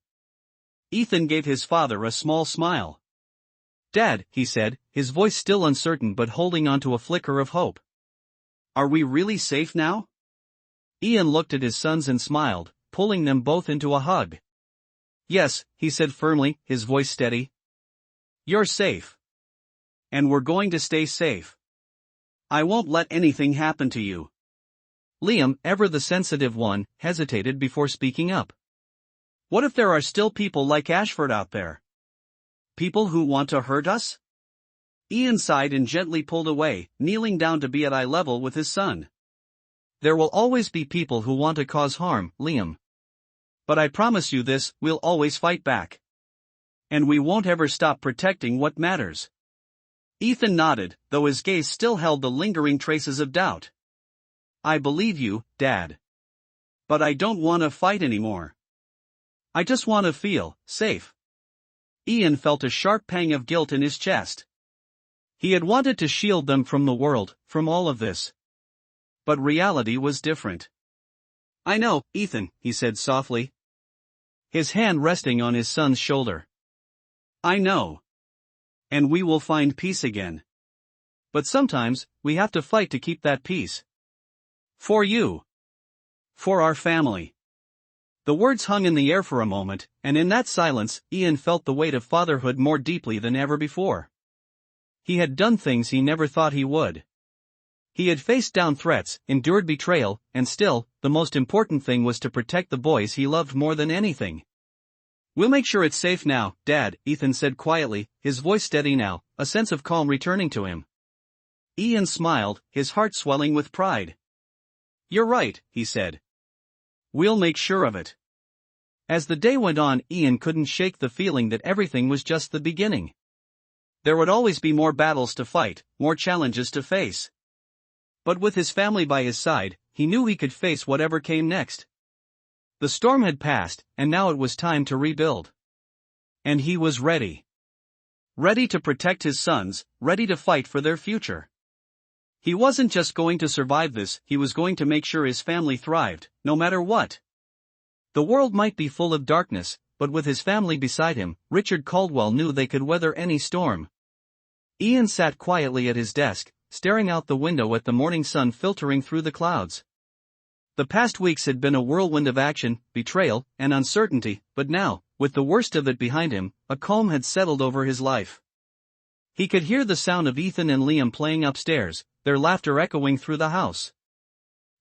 Ethan gave his father a small smile. "Dad," he said, his voice still uncertain but holding on to a flicker of hope. "Are we really safe now?" Ian looked at his sons and smiled, pulling them both into a hug. "Yes," he said firmly, his voice steady. "You're safe. And we're going to stay safe. I won't let anything happen to you." Liam, ever the sensitive one, hesitated before speaking up. "What if there are still people like Ashford out there? People who want to hurt us?" Ian sighed and gently pulled away, kneeling down to be at eye level with his son. "There will always be people who want to cause harm, Liam. But I promise you this, we'll always fight back. And we won't ever stop protecting what matters." Ethan nodded, though his gaze still held the lingering traces of doubt. "I believe you, Dad. But I don't want to fight anymore. I just want to feel safe." Ian felt a sharp pang of guilt in his chest. He had wanted to shield them from the world, from all of this. But reality was different. "I know, Ethan," he said softly, his hand resting on his son's shoulder. "I know. And we will find peace again. But sometimes, we have to fight to keep that peace. For you. For our family." The words hung in the air for a moment, and in that silence, Ian felt the weight of fatherhood more deeply than ever before. He had done things he never thought he would. He had faced down threats, endured betrayal, and still, the most important thing was to protect the boys he loved more than anything. "We'll make sure it's safe now, Dad," Ethan said quietly, his voice steady now, a sense of calm returning to him. Ian smiled, his heart swelling with pride. "You're right," he said. "We'll make sure of it." As the day went on, Ian couldn't shake the feeling that everything was just the beginning. There would always be more battles to fight, more challenges to face. But with his family by his side, he knew he could face whatever came next. The storm had passed, and now it was time to rebuild. And he was ready. Ready to protect his sons, ready to fight for their future. He wasn't just going to survive this, he was going to make sure his family thrived, no matter what. The world might be full of darkness, but with his family beside him, Richard Caldwell knew they could weather any storm. Ian sat quietly at his desk, staring out the window at the morning sun filtering through the clouds. The past weeks had been a whirlwind of action, betrayal, and uncertainty, but now, with the worst of it behind him, a calm had settled over his life. He could hear the sound of Ethan and Liam playing upstairs, their laughter echoing through the house.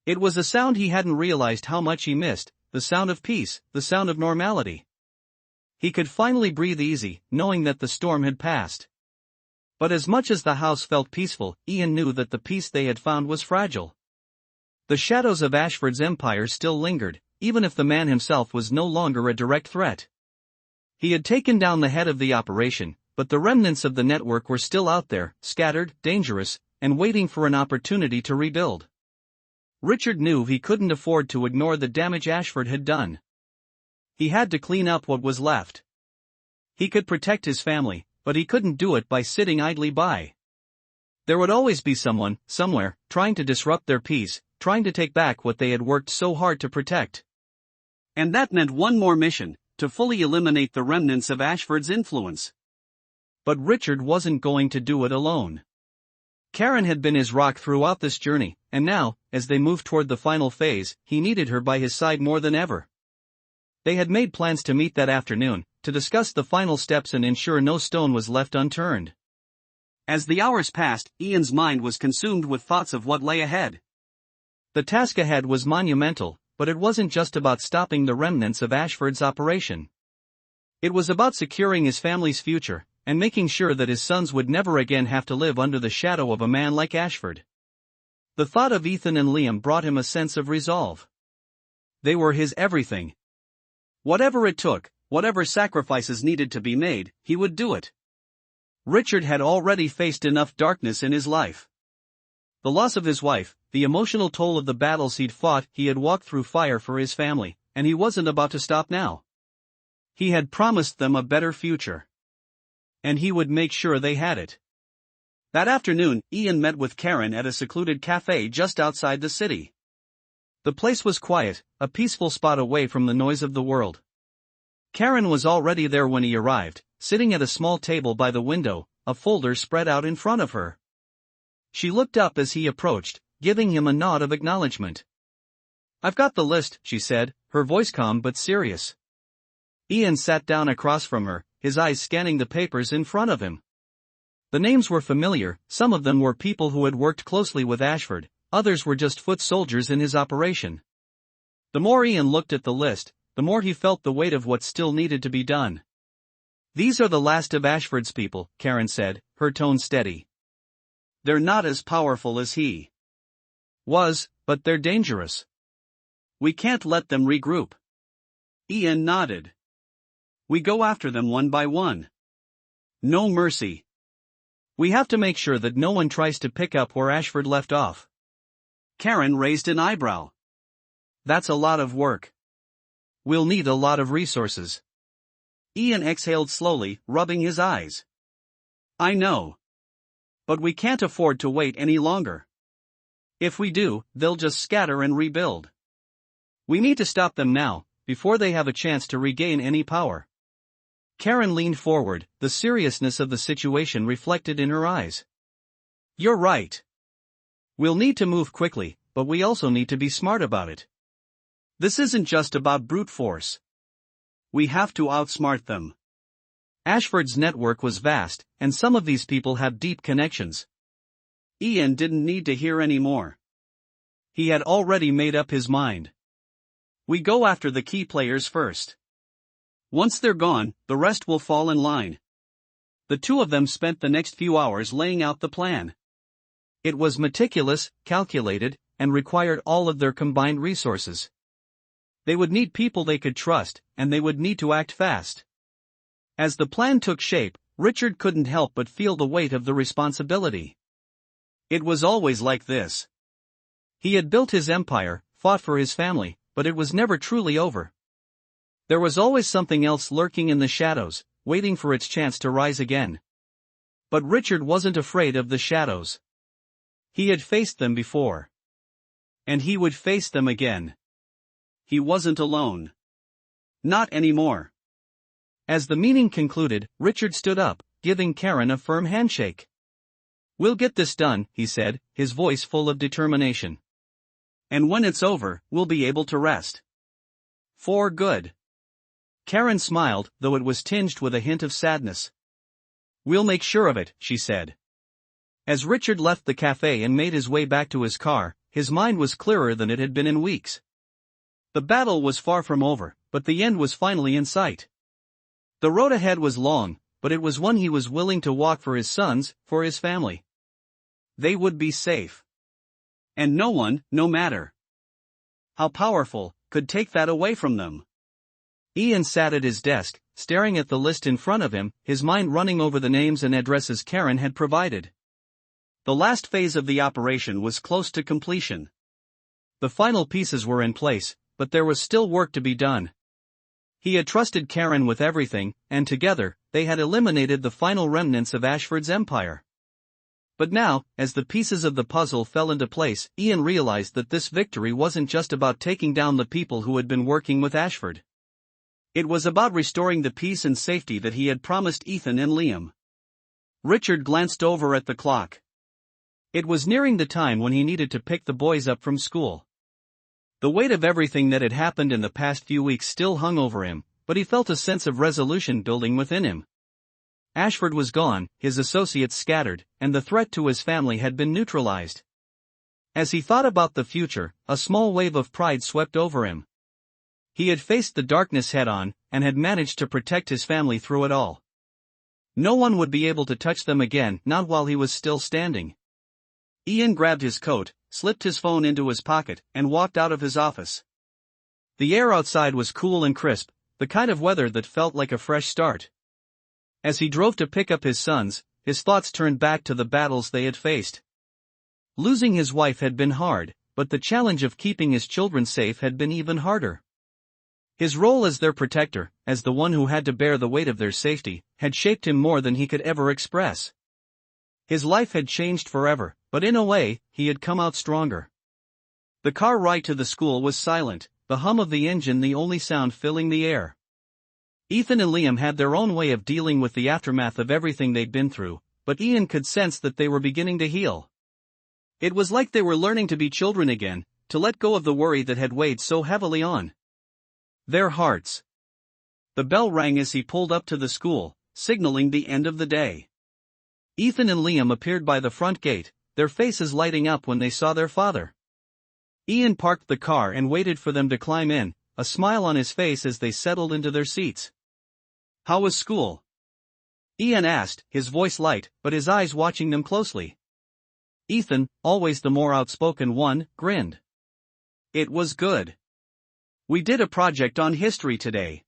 It was a sound he hadn't realized how much he missed, the sound of peace, the sound of normality. He could finally breathe easy, knowing that the storm had passed. But as much as the house felt peaceful, Ian knew that the peace they had found was fragile. The shadows of Ashford's empire still lingered, even if the man himself was no longer a direct threat. He had taken down the head of the operation, but the remnants of the network were still out there, scattered, dangerous, and waiting for an opportunity to rebuild. Richard knew he couldn't afford to ignore the damage Ashford had done. He had to clean up what was left. He could protect his family, but he couldn't do it by sitting idly by. There would always be someone, somewhere, trying to disrupt their peace, trying to take back what they had worked so hard to protect. And that meant one more mission, to fully eliminate the remnants of Ashford's influence. But Richard wasn't going to do it alone. Karen had been his rock throughout this journey, and now, as they moved toward the final phase, he needed her by his side more than ever. They had made plans to meet that afternoon, to discuss the final steps and ensure no stone was left unturned. As the hours passed, Ian's mind was consumed with thoughts of what lay ahead. The task ahead was monumental, but it wasn't just about stopping the remnants of Ashford's operation. It was about securing his family's future, and making sure that his sons would never again have to live under the shadow of a man like Ashford. The thought of Ethan and Liam brought him a sense of resolve. They were his everything. Whatever it took, whatever sacrifices needed to be made, he would do it. Richard had already faced enough darkness in his life. The loss of his wife, the emotional toll of the battles he'd fought, he had walked through fire for his family, and he wasn't about to stop now. He had promised them a better future. And he would make sure they had it. That afternoon, Ian met with Karen at a secluded cafe just outside the city. The place was quiet, a peaceful spot away from the noise of the world. Karen was already there when he arrived, sitting at a small table by the window, a folder spread out in front of her. She looked up as he approached, giving him a nod of acknowledgement. "I've got the list," she said, her voice calm but serious. Ian sat down across from her, his eyes scanning the papers in front of him. The names were familiar, some of them were people who had worked closely with Ashford, others were just foot soldiers in his operation. The more Ian looked at the list, the more he felt the weight of what still needed to be done. "These are the last of Ashford's people," Karen said, her tone steady. "They're not as powerful as he was, but they're dangerous. We can't let them regroup." Ian nodded. "We go after them one by one. No mercy. We have to make sure that no one tries to pick up where Ashford left off." Karen raised an eyebrow. "That's a lot of work. We'll need a lot of resources." Ian exhaled slowly, rubbing his eyes. "I know. But we can't afford to wait any longer. If we do, they'll just scatter and rebuild. We need to stop them now, before they have a chance to regain any power." Karen leaned forward, the seriousness of the situation reflected in her eyes. "You're right. We'll need to move quickly, but we also need to be smart about it. This isn't just about brute force. We have to outsmart them." Ashford's network was vast, and some of these people have deep connections. Ian didn't need to hear any more. He had already made up his mind. "We go after the key players first. Once they're gone, the rest will fall in line." The two of them spent the next few hours laying out the plan. It was meticulous, calculated, and required all of their combined resources. They would need people they could trust, and they would need to act fast. As the plan took shape, Richard couldn't help but feel the weight of the responsibility. It was always like this. He had built his empire, fought for his family, but it was never truly over. There was always something else lurking in the shadows, waiting for its chance to rise again. But Richard wasn't afraid of the shadows. He had faced them before. And he would face them again. He wasn't alone. Not anymore. As the meeting concluded, Richard stood up, giving Karen a firm handshake. "We'll get this done," he said, his voice full of determination. "And when it's over, we'll be able to rest. For good." Karen smiled, though it was tinged with a hint of sadness. "We'll make sure of it," she said. As Richard left the cafe and made his way back to his car, his mind was clearer than it had been in weeks. The battle was far from over, but the end was finally in sight. The road ahead was long, but it was one he was willing to walk for his sons, for his family. They would be safe. And no one, no matter how powerful, could take that away from them. Ian sat at his desk, staring at the list in front of him, his mind running over the names and addresses Karen had provided. The last phase of the operation was close to completion. The final pieces were in place, but there was still work to be done. He had trusted Karen with everything, and together, they had eliminated the final remnants of Ashford's empire. But now, as the pieces of the puzzle fell into place, Ian realized that this victory wasn't just about taking down the people who had been working with Ashford. It was about restoring the peace and safety that he had promised Ethan and Liam. Richard glanced over at the clock. It was nearing the time when he needed to pick the boys up from school. The weight of everything that had happened in the past few weeks still hung over him, but he felt a sense of resolution building within him. Ashford was gone, his associates scattered, and the threat to his family had been neutralized. As he thought about the future, a small wave of pride swept over him. He had faced the darkness head-on, and had managed to protect his family through it all. No one would be able to touch them again, not while he was still standing. Ian grabbed his coat, slipped his phone into his pocket, and walked out of his office. The air outside was cool and crisp, the kind of weather that felt like a fresh start. As he drove to pick up his sons, his thoughts turned back to the battles they had faced. Losing his wife had been hard, but the challenge of keeping his children safe had been even harder. His role as their protector, as the one who had to bear the weight of their safety, had shaped him more than he could ever express. His life had changed forever, but in a way, he had come out stronger. The car ride to the school was silent, the hum of the engine the only sound filling the air. Ethan and Liam had their own way of dealing with the aftermath of everything they'd been through, but Ian could sense that they were beginning to heal. It was like they were learning to be children again, to let go of the worry that had weighed so heavily on their hearts. The bell rang as he pulled up to the school, signaling the end of the day. Ethan and Liam appeared by the front gate, their faces lighting up when they saw their father. Ian parked the car and waited for them to climb in, a smile on his face as they settled into their seats. "How was school?" Ian asked, his voice light, but his eyes watching them closely. Ethan, always the more outspoken one, grinned. "It was good. We did a project on history today.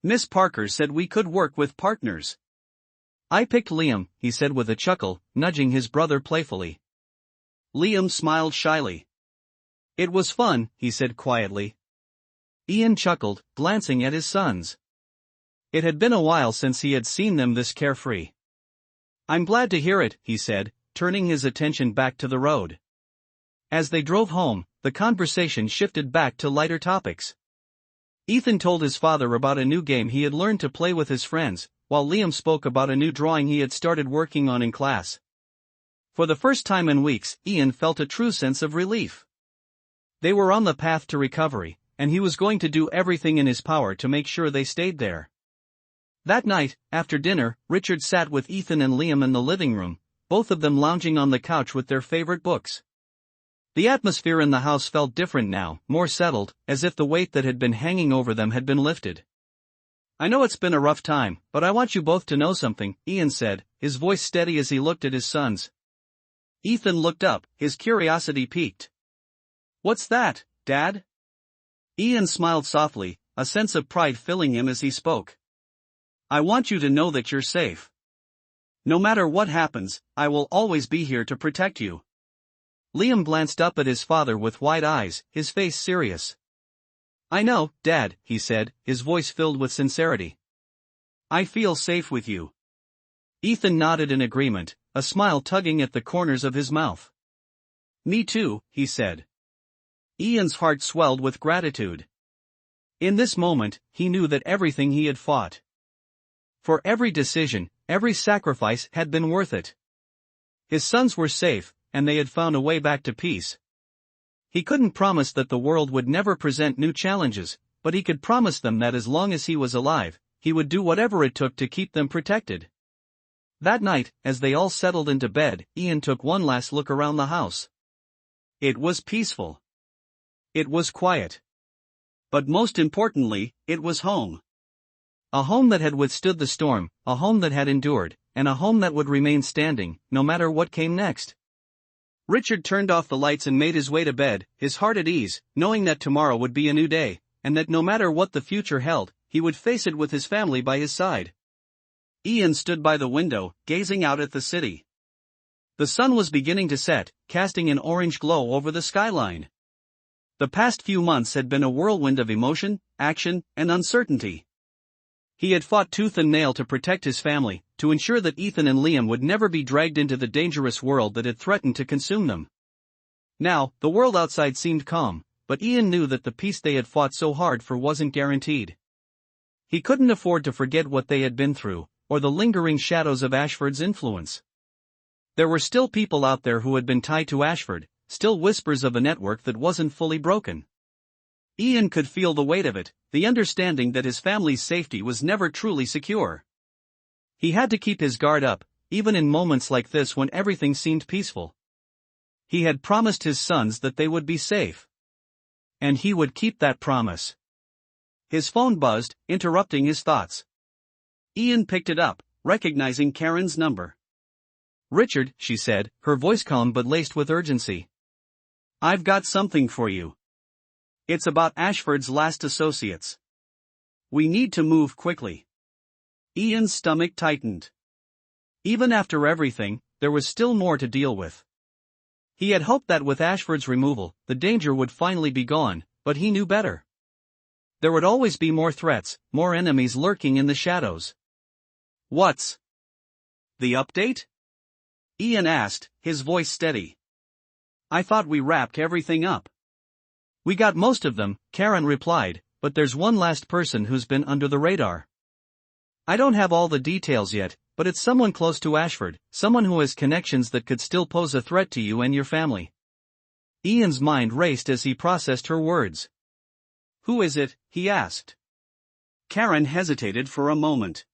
Miss Parker said we could work with partners." "I picked Liam," he said with a chuckle, nudging his brother playfully. Liam smiled shyly. "It was fun," he said quietly. Ian chuckled, glancing at his sons. It had been a while since he had seen them this carefree. "I'm glad to hear it," he said, turning his attention back to the road. As they drove home, the conversation shifted back to lighter topics. Ethan told his father about a new game he had learned to play with his friends, while Liam spoke about a new drawing he had started working on in class. For the first time in weeks, Ian felt a true sense of relief. They were on the path to recovery, and he was going to do everything in his power to make sure they stayed there. That night, after dinner, Richard sat with Ethan and Liam in the living room, both of them lounging on the couch with their favorite books. The atmosphere in the house felt different now, more settled, as if the weight that had been hanging over them had been lifted. "I know it's been a rough time, but I want you both to know something," Ian said, his voice steady as he looked at his sons. Ethan looked up, his curiosity piqued. "What's that, Dad?" Ian smiled softly, a sense of pride filling him as he spoke. "I want you to know that you're safe. No matter what happens, I will always be here to protect you." Liam glanced up at his father with wide eyes, his face serious. "I know, Dad," he said, his voice filled with sincerity. "I feel safe with you." Ethan nodded in agreement, a smile tugging at the corners of his mouth. "Me too," he said. Ian's heart swelled with gratitude. In this moment, he knew that everything he had fought for, every decision, every sacrifice had been worth it. His sons were safe, and they had found a way back to peace. He couldn't promise that the world would never present new challenges, but he could promise them that as long as he was alive, he would do whatever it took to keep them protected. That night, as they all settled into bed, Ian took one last look around the house. It was peaceful. It was quiet. But most importantly, it was home. A home that had withstood the storm, a home that had endured, and a home that would remain standing, no matter what came next. Richard turned off the lights and made his way to bed, his heart at ease, knowing that tomorrow would be a new day, and that no matter what the future held, he would face it with his family by his side. Ian stood by the window, gazing out at the city. The sun was beginning to set, casting an orange glow over the skyline. The past few months had been a whirlwind of emotion, action, and uncertainty. He had fought tooth and nail to protect his family, to ensure that Ethan and Liam would never be dragged into the dangerous world that had threatened to consume them. Now, the world outside seemed calm, but Ian knew that the peace they had fought so hard for wasn't guaranteed. He couldn't afford to forget what they had been through, or the lingering shadows of Ashford's influence. There were still people out there who had been tied to Ashford, still whispers of a network that wasn't fully broken. Ian could feel the weight of it, the understanding that his family's safety was never truly secure. He had to keep his guard up, even in moments like this when everything seemed peaceful. He had promised his sons that they would be safe. And he would keep that promise. His phone buzzed, interrupting his thoughts. Ian picked it up, recognizing Karen's number. "Richard," she said, her voice calm but laced with urgency. "I've got something for you. It's about Ashford's last associates. We need to move quickly." Ian's stomach tightened. Even after everything, there was still more to deal with. He had hoped that with Ashford's removal, the danger would finally be gone, but he knew better. There would always be more threats, more enemies lurking in the shadows. "What's the update?" Ian asked, his voice steady. "I thought we wrapped everything up." "We got most of them," Karen replied, "but there's one last person who's been under the radar. I don't have all the details yet, but it's someone close to Ashford, someone who has connections that could still pose a threat to you and your family." Ian's mind raced as he processed her words. "Who is it?" he asked. Karen hesitated for a moment.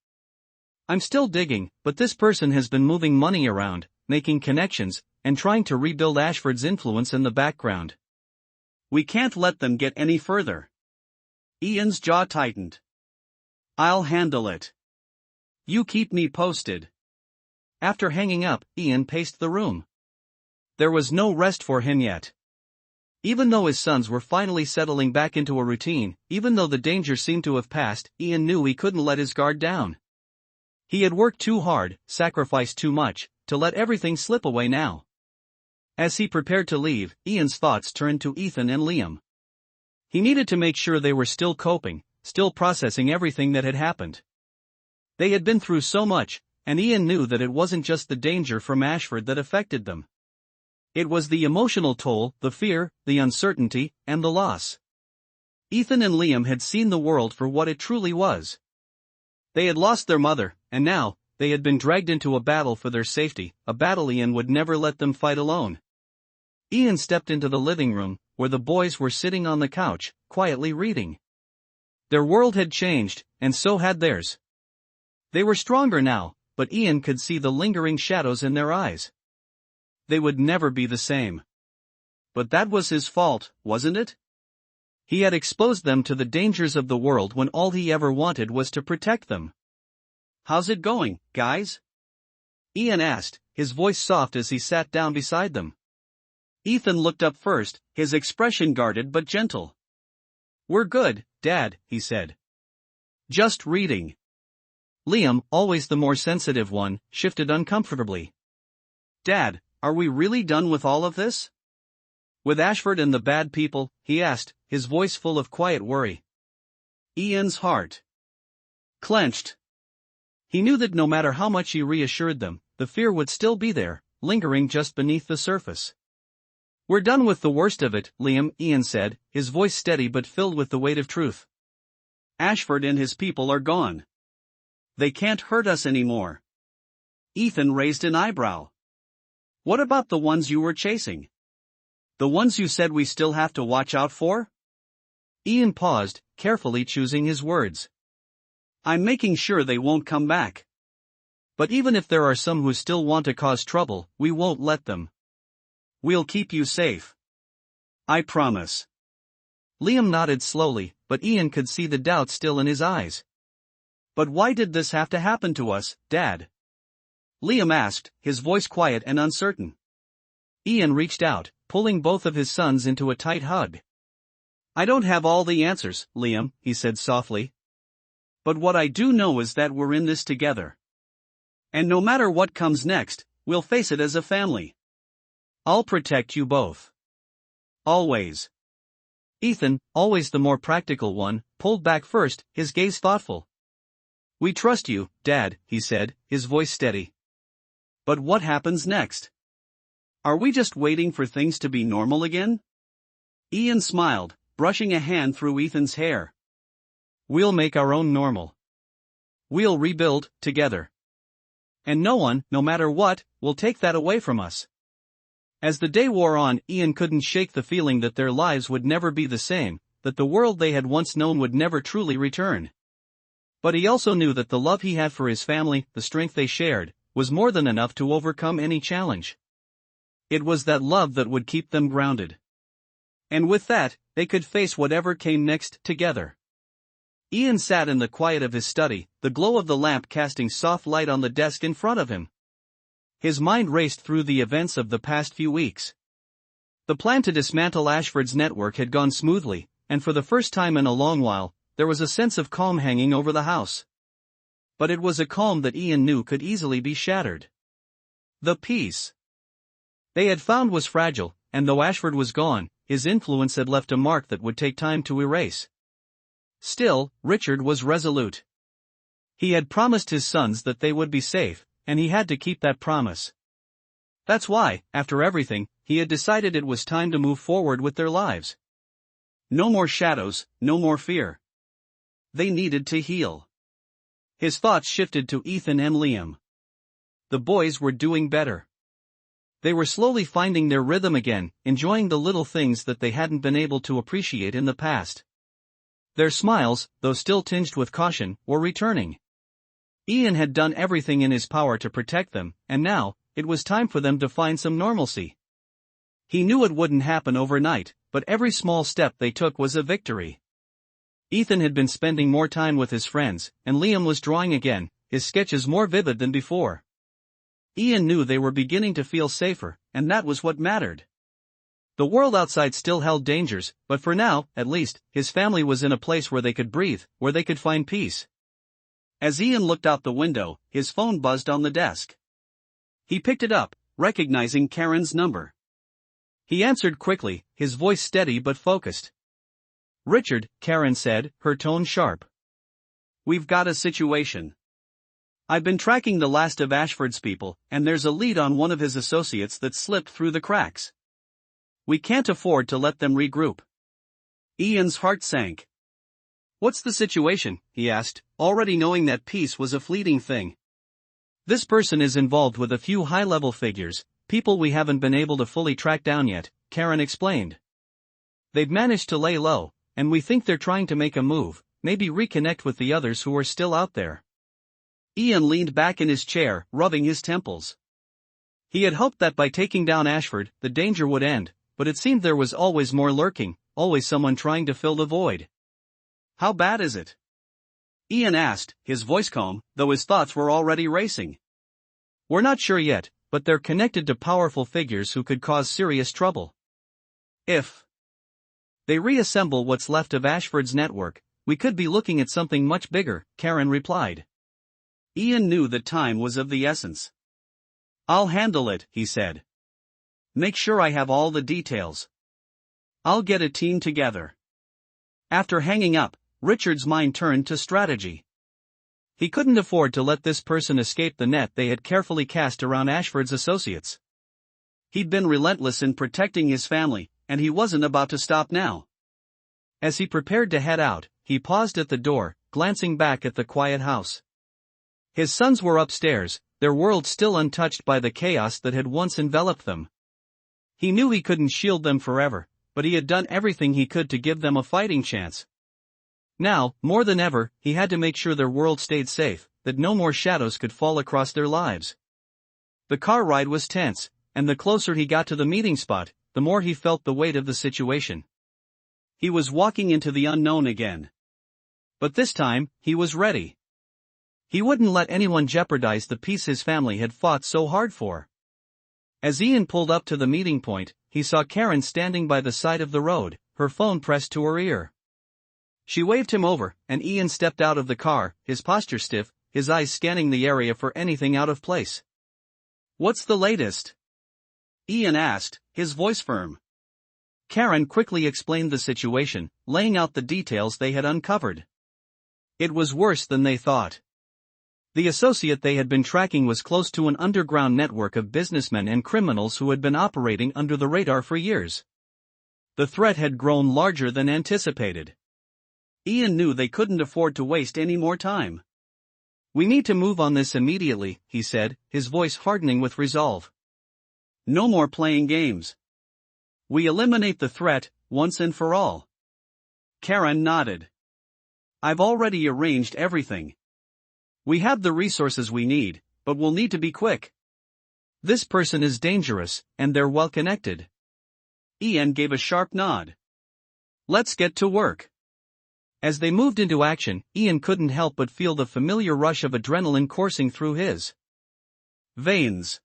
"I'm still digging, but this person has been moving money around, making connections, and trying to rebuild Ashford's influence in the background. We can't let them get any further." Ian's jaw tightened. "I'll handle it. You keep me posted." After hanging up, Ian paced the room. There was no rest for him yet. Even though his sons were finally settling back into a routine, even though the danger seemed to have passed, Ian knew he couldn't let his guard down. He had worked too hard, sacrificed too much, to let everything slip away now. As he prepared to leave, Ian's thoughts turned to Ethan and Liam. He needed to make sure they were still coping, still processing everything that had happened. They had been through so much, and Ian knew that it wasn't just the danger from Ashford that affected them. It was the emotional toll, the fear, the uncertainty, and the loss. Ethan and Liam had seen the world for what it truly was. They had lost their mother, and now, they had been dragged into a battle for their safety, a battle Ian would never let them fight alone. Ian stepped into the living room, where the boys were sitting on the couch, quietly reading. Their world had changed, and so had theirs. They were stronger now, but Ian could see the lingering shadows in their eyes. They would never be the same. But that was his fault, wasn't it? He had exposed them to the dangers of the world when all he ever wanted was to protect them. "How's it going, guys?" Ian asked, his voice soft as he sat down beside them. Ethan looked up first, his expression guarded but gentle. "We're good, Dad," he said. "Just reading." Liam, always the more sensitive one, shifted uncomfortably. "Dad, are we really done with all of this? With Ashford and the bad people?" he asked, his voice full of quiet worry. Ian's heart clenched. He knew that no matter how much he reassured them, the fear would still be there, lingering just beneath the surface. "We're done with the worst of it, Liam," Ian said, his voice steady but filled with the weight of truth. "Ashford and his people are gone. They can't hurt us anymore." Ethan raised an eyebrow. "What about the ones you were chasing? The ones you said we still have to watch out for?" Ian paused, carefully choosing his words. "I'm making sure they won't come back. But even if there are some who still want to cause trouble, we won't let them. We'll keep you safe. I promise." Liam nodded slowly, but Ian could see the doubt still in his eyes. "But why did this have to happen to us, Dad?" Liam asked, his voice quiet and uncertain. Ian reached out, pulling both of his sons into a tight hug. I don't have all the answers, Liam, he said softly. But what I do know is that we're in this together. And no matter what comes next, we'll face it as a family. I'll protect you both. Always. Ethan, always the more practical one, pulled back first, his gaze thoughtful. We trust you, Dad, he said, his voice steady. But what happens next? Are we just waiting for things to be normal again? Ian smiled, brushing a hand through Ethan's hair. We'll make our own normal. We'll rebuild, together. And no one, no matter what, will take that away from us. As the day wore on, Ian couldn't shake the feeling that their lives would never be the same, that the world they had once known would never truly return. But he also knew that the love he had for his family, the strength they shared, was more than enough to overcome any challenge. It was that love that would keep them grounded. And with that, they could face whatever came next, together. Ian sat in the quiet of his study, the glow of the lamp casting soft light on the desk in front of him. His mind raced through the events of the past few weeks. The plan to dismantle Ashford's network had gone smoothly, and for the first time in a long while, there was a sense of calm hanging over the house. But it was a calm that Ian knew could easily be shattered. The peace they had found was fragile, and though Ashford was gone, his influence had left a mark that would take time to erase. Still, Richard was resolute. He had promised his sons that they would be safe, and he had to keep that promise. That's why, after everything, he had decided it was time to move forward with their lives. No more shadows, no more fear. They needed to heal. His thoughts shifted to Ethan and Liam. The boys were doing better. They were slowly finding their rhythm again, enjoying the little things that they hadn't been able to appreciate in the past. Their smiles, though still tinged with caution, were returning. Ian had done everything in his power to protect them, and now, it was time for them to find some normalcy. He knew it wouldn't happen overnight, but every small step they took was a victory. Ethan had been spending more time with his friends, and Liam was drawing again, his sketches more vivid than before. Ian knew they were beginning to feel safer, and that was what mattered. The world outside still held dangers, but for now, at least, his family was in a place where they could breathe, where they could find peace. As Ian looked out the window, his phone buzzed on the desk. He picked it up, recognizing Karen's number. He answered quickly, his voice steady but focused. "Richard," Karen said, her tone sharp. "We've got a situation. I've been tracking the last of Ashford's people, and there's a lead on one of his associates that slipped through the cracks. We can't afford to let them regroup." Ian's heart sank. "What's the situation?" he asked, already knowing that peace was a fleeting thing. "This person is involved with a few high-level figures, people we haven't been able to fully track down yet," Karen explained. "They've managed to lay low, and we think they're trying to make a move, maybe reconnect with the others who are still out there." Ian leaned back in his chair, rubbing his temples. He had hoped that by taking down Ashford, the danger would end, but it seemed there was always more lurking, always someone trying to fill the void. "How bad is it?" Ian asked, his voice calm, though his thoughts were already racing. "We're not sure yet, but they're connected to powerful figures who could cause serious trouble. If they reassemble what's left of Ashford's network, we could be looking at something much bigger," Karen replied. Ian knew that time was of the essence. "I'll handle it," he said. "Make sure I have all the details. I'll get a team together." After hanging up, Richard's mind turned to strategy. He couldn't afford to let this person escape the net they had carefully cast around Ashford's associates. He'd been relentless in protecting his family, and he wasn't about to stop now. As he prepared to head out, he paused at the door, glancing back at the quiet house. His sons were upstairs, their world still untouched by the chaos that had once enveloped them. He knew he couldn't shield them forever, but he had done everything he could to give them a fighting chance. Now, more than ever, he had to make sure their world stayed safe, that no more shadows could fall across their lives. The car ride was tense, and the closer he got to the meeting spot, the more he felt the weight of the situation. He was walking into the unknown again. But this time, he was ready. He wouldn't let anyone jeopardize the peace his family had fought so hard for. As Ian pulled up to the meeting point, he saw Karen standing by the side of the road, her phone pressed to her ear. She waved him over, and Ian stepped out of the car, his posture stiff, his eyes scanning the area for anything out of place. "What's the latest?" Ian asked, his voice firm. Karen quickly explained the situation, laying out the details they had uncovered. It was worse than they thought. The associate they had been tracking was close to an underground network of businessmen and criminals who had been operating under the radar for years. The threat had grown larger than anticipated. Ian knew they couldn't afford to waste any more time. "We need to move on this immediately," he said, his voice hardening with resolve. "No more playing games. We eliminate the threat, once and for all." Karen nodded. "I've already arranged everything. We have the resources we need, but we'll need to be quick. This person is dangerous, and they're well connected." Ian gave a sharp nod. "Let's get to work." As they moved into action, Ian couldn't help but feel the familiar rush of adrenaline coursing through his veins.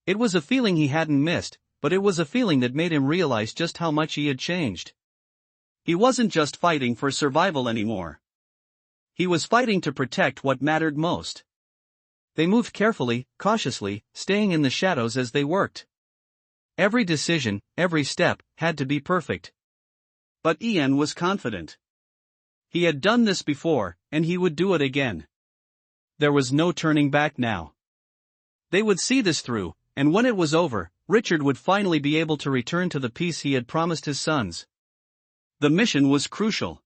It was a feeling he hadn't missed, but it was a feeling that made him realize just how much he had changed. He wasn't just fighting for survival anymore. He was fighting to protect what mattered most. They moved carefully, cautiously, staying in the shadows as they worked. Every decision, every step, had to be perfect. But Ian was confident. He had done this before, and he would do it again. There was no turning back now. They would see this through, and when it was over, Richard would finally be able to return to the peace he had promised his sons. The mission was crucial.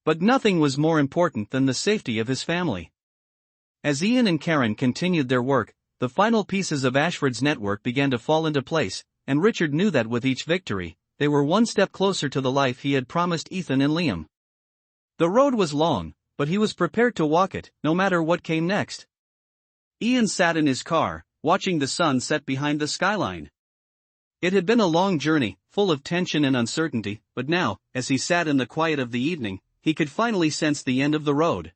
But nothing was more important than the safety of his family. As Ian and Karen continued their work, the final pieces of Ashford's network began to fall into place, and Richard knew that with each victory, they were one step closer to the life he had promised Ethan and Liam. The road was long, but he was prepared to walk it, no matter what came next. Ian sat in his car, watching the sun set behind the skyline. It had been a long journey, full of tension and uncertainty, but now, as he sat in the quiet of the evening, he could finally sense the end of the road.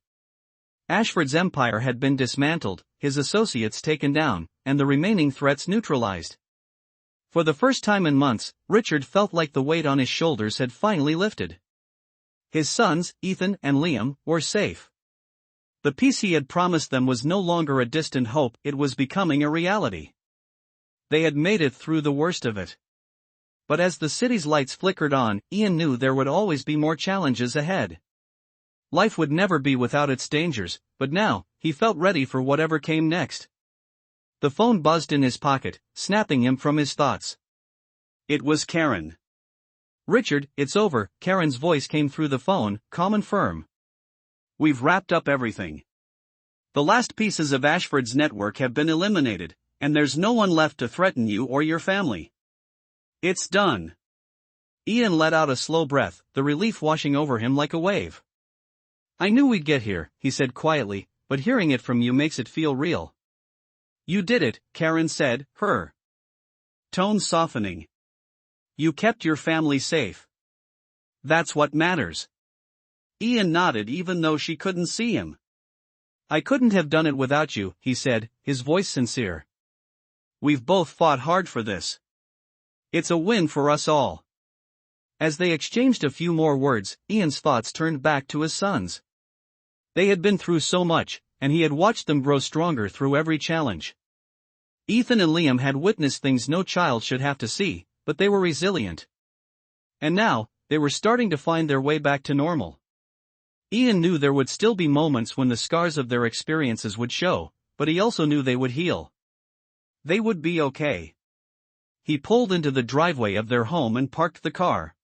Ashford's empire had been dismantled, his associates taken down, and the remaining threats neutralized. For the first time in months, Richard felt like the weight on his shoulders had finally lifted. His sons, Ethan and Liam, were safe. The peace he had promised them was no longer a distant hope, it was becoming a reality. They had made it through the worst of it. But as the city's lights flickered on, Ian knew there would always be more challenges ahead. Life would never be without its dangers, but now, he felt ready for whatever came next. The phone buzzed in his pocket, snapping him from his thoughts. It was Karen. "Richard, it's over," Karen's voice came through the phone, calm and firm. "We've wrapped up everything. The last pieces of Ashford's network have been eliminated, and there's no one left to threaten you or your family. It's done." Ian let out a slow breath, the relief washing over him like a wave. "I knew we'd get here," he said quietly, "but hearing it from you makes it feel real." "You did it," Karen said, her tone softening. "You kept your family safe. That's what matters." Ian nodded even though she couldn't see him. "I couldn't have done it without you," he said, his voice sincere. "We've both fought hard for this. It's a win for us all." As they exchanged a few more words, Ian's thoughts turned back to his sons. They had been through so much, and he had watched them grow stronger through every challenge. Ethan and Liam had witnessed things no child should have to see, but they were resilient. And now, they were starting to find their way back to normal. Ian knew there would still be moments when the scars of their experiences would show, but he also knew they would heal. They would be okay. He pulled into the driveway of their home and parked the car.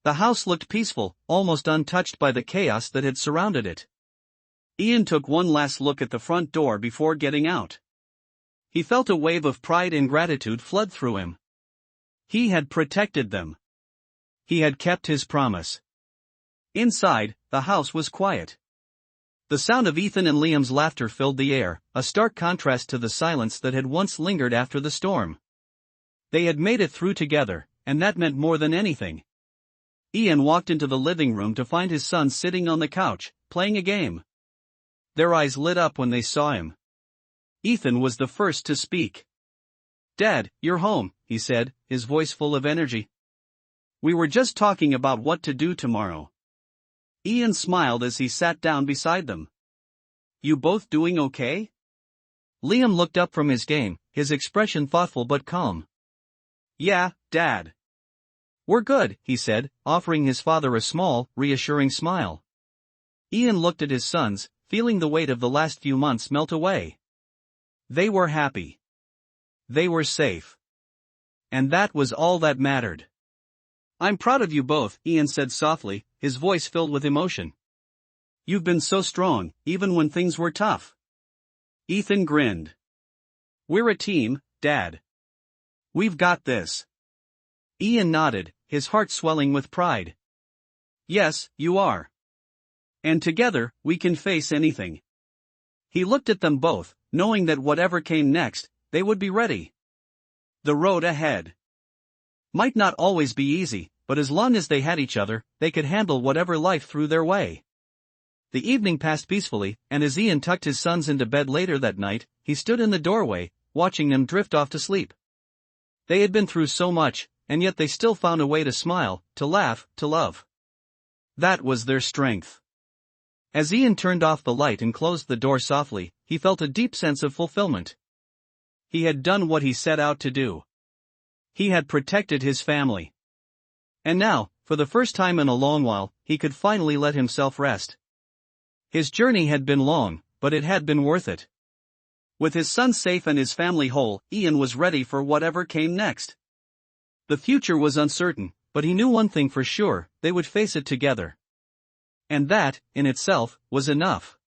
The house looked peaceful, almost untouched by the chaos that had surrounded it. Ian took one last look at the front door before getting out. He felt a wave of pride and gratitude flood through him. He had protected them. He had kept his promise. Inside, the house was quiet. The sound of Ethan and Liam's laughter filled the air, a stark contrast to the silence that had once lingered after the storm. They had made it through together, and that meant more than anything. Ian walked into the living room to find his son sitting on the couch, playing a game. Their eyes lit up when they saw him. Ethan was the first to speak. "Dad, you're home," he said, his voice full of energy. We were just talking about what to do tomorrow. Ian smiled as he sat down beside them. You both doing okay? Liam looked up from his game, his expression thoughtful but calm. Yeah, Dad. We're good, he said, offering his father a small, reassuring smile. Ian looked at his sons, feeling the weight of the last few months melt away. They were happy. They were safe. And that was all that mattered. I'm proud of you both, Ian said softly, his voice filled with emotion. You've been so strong, even when things were tough. Ethan grinned. We're a team, Dad. We've got this. Ian nodded, his heart swelling with pride. Yes, you are. And together, we can face anything. He looked at them both, knowing that whatever came next, they would be ready. The road ahead might not always be easy, but as long as they had each other, they could handle whatever life threw their way. The evening passed peacefully, and as Ian tucked his sons into bed later that night, he stood in the doorway, watching them drift off to sleep. They had been through so much, and yet they still found a way to smile, to laugh, to love. That was their strength. As Ian turned off the light and closed the door softly, he felt a deep sense of fulfillment. He had done what he set out to do. He had protected his family. And now, for the first time in a long while, he could finally let himself rest. His journey had been long, but it had been worth it. With his son safe and his family whole, Ian was ready for whatever came next. The future was uncertain, but he knew one thing for sure, they would face it together. And that, in itself, was enough.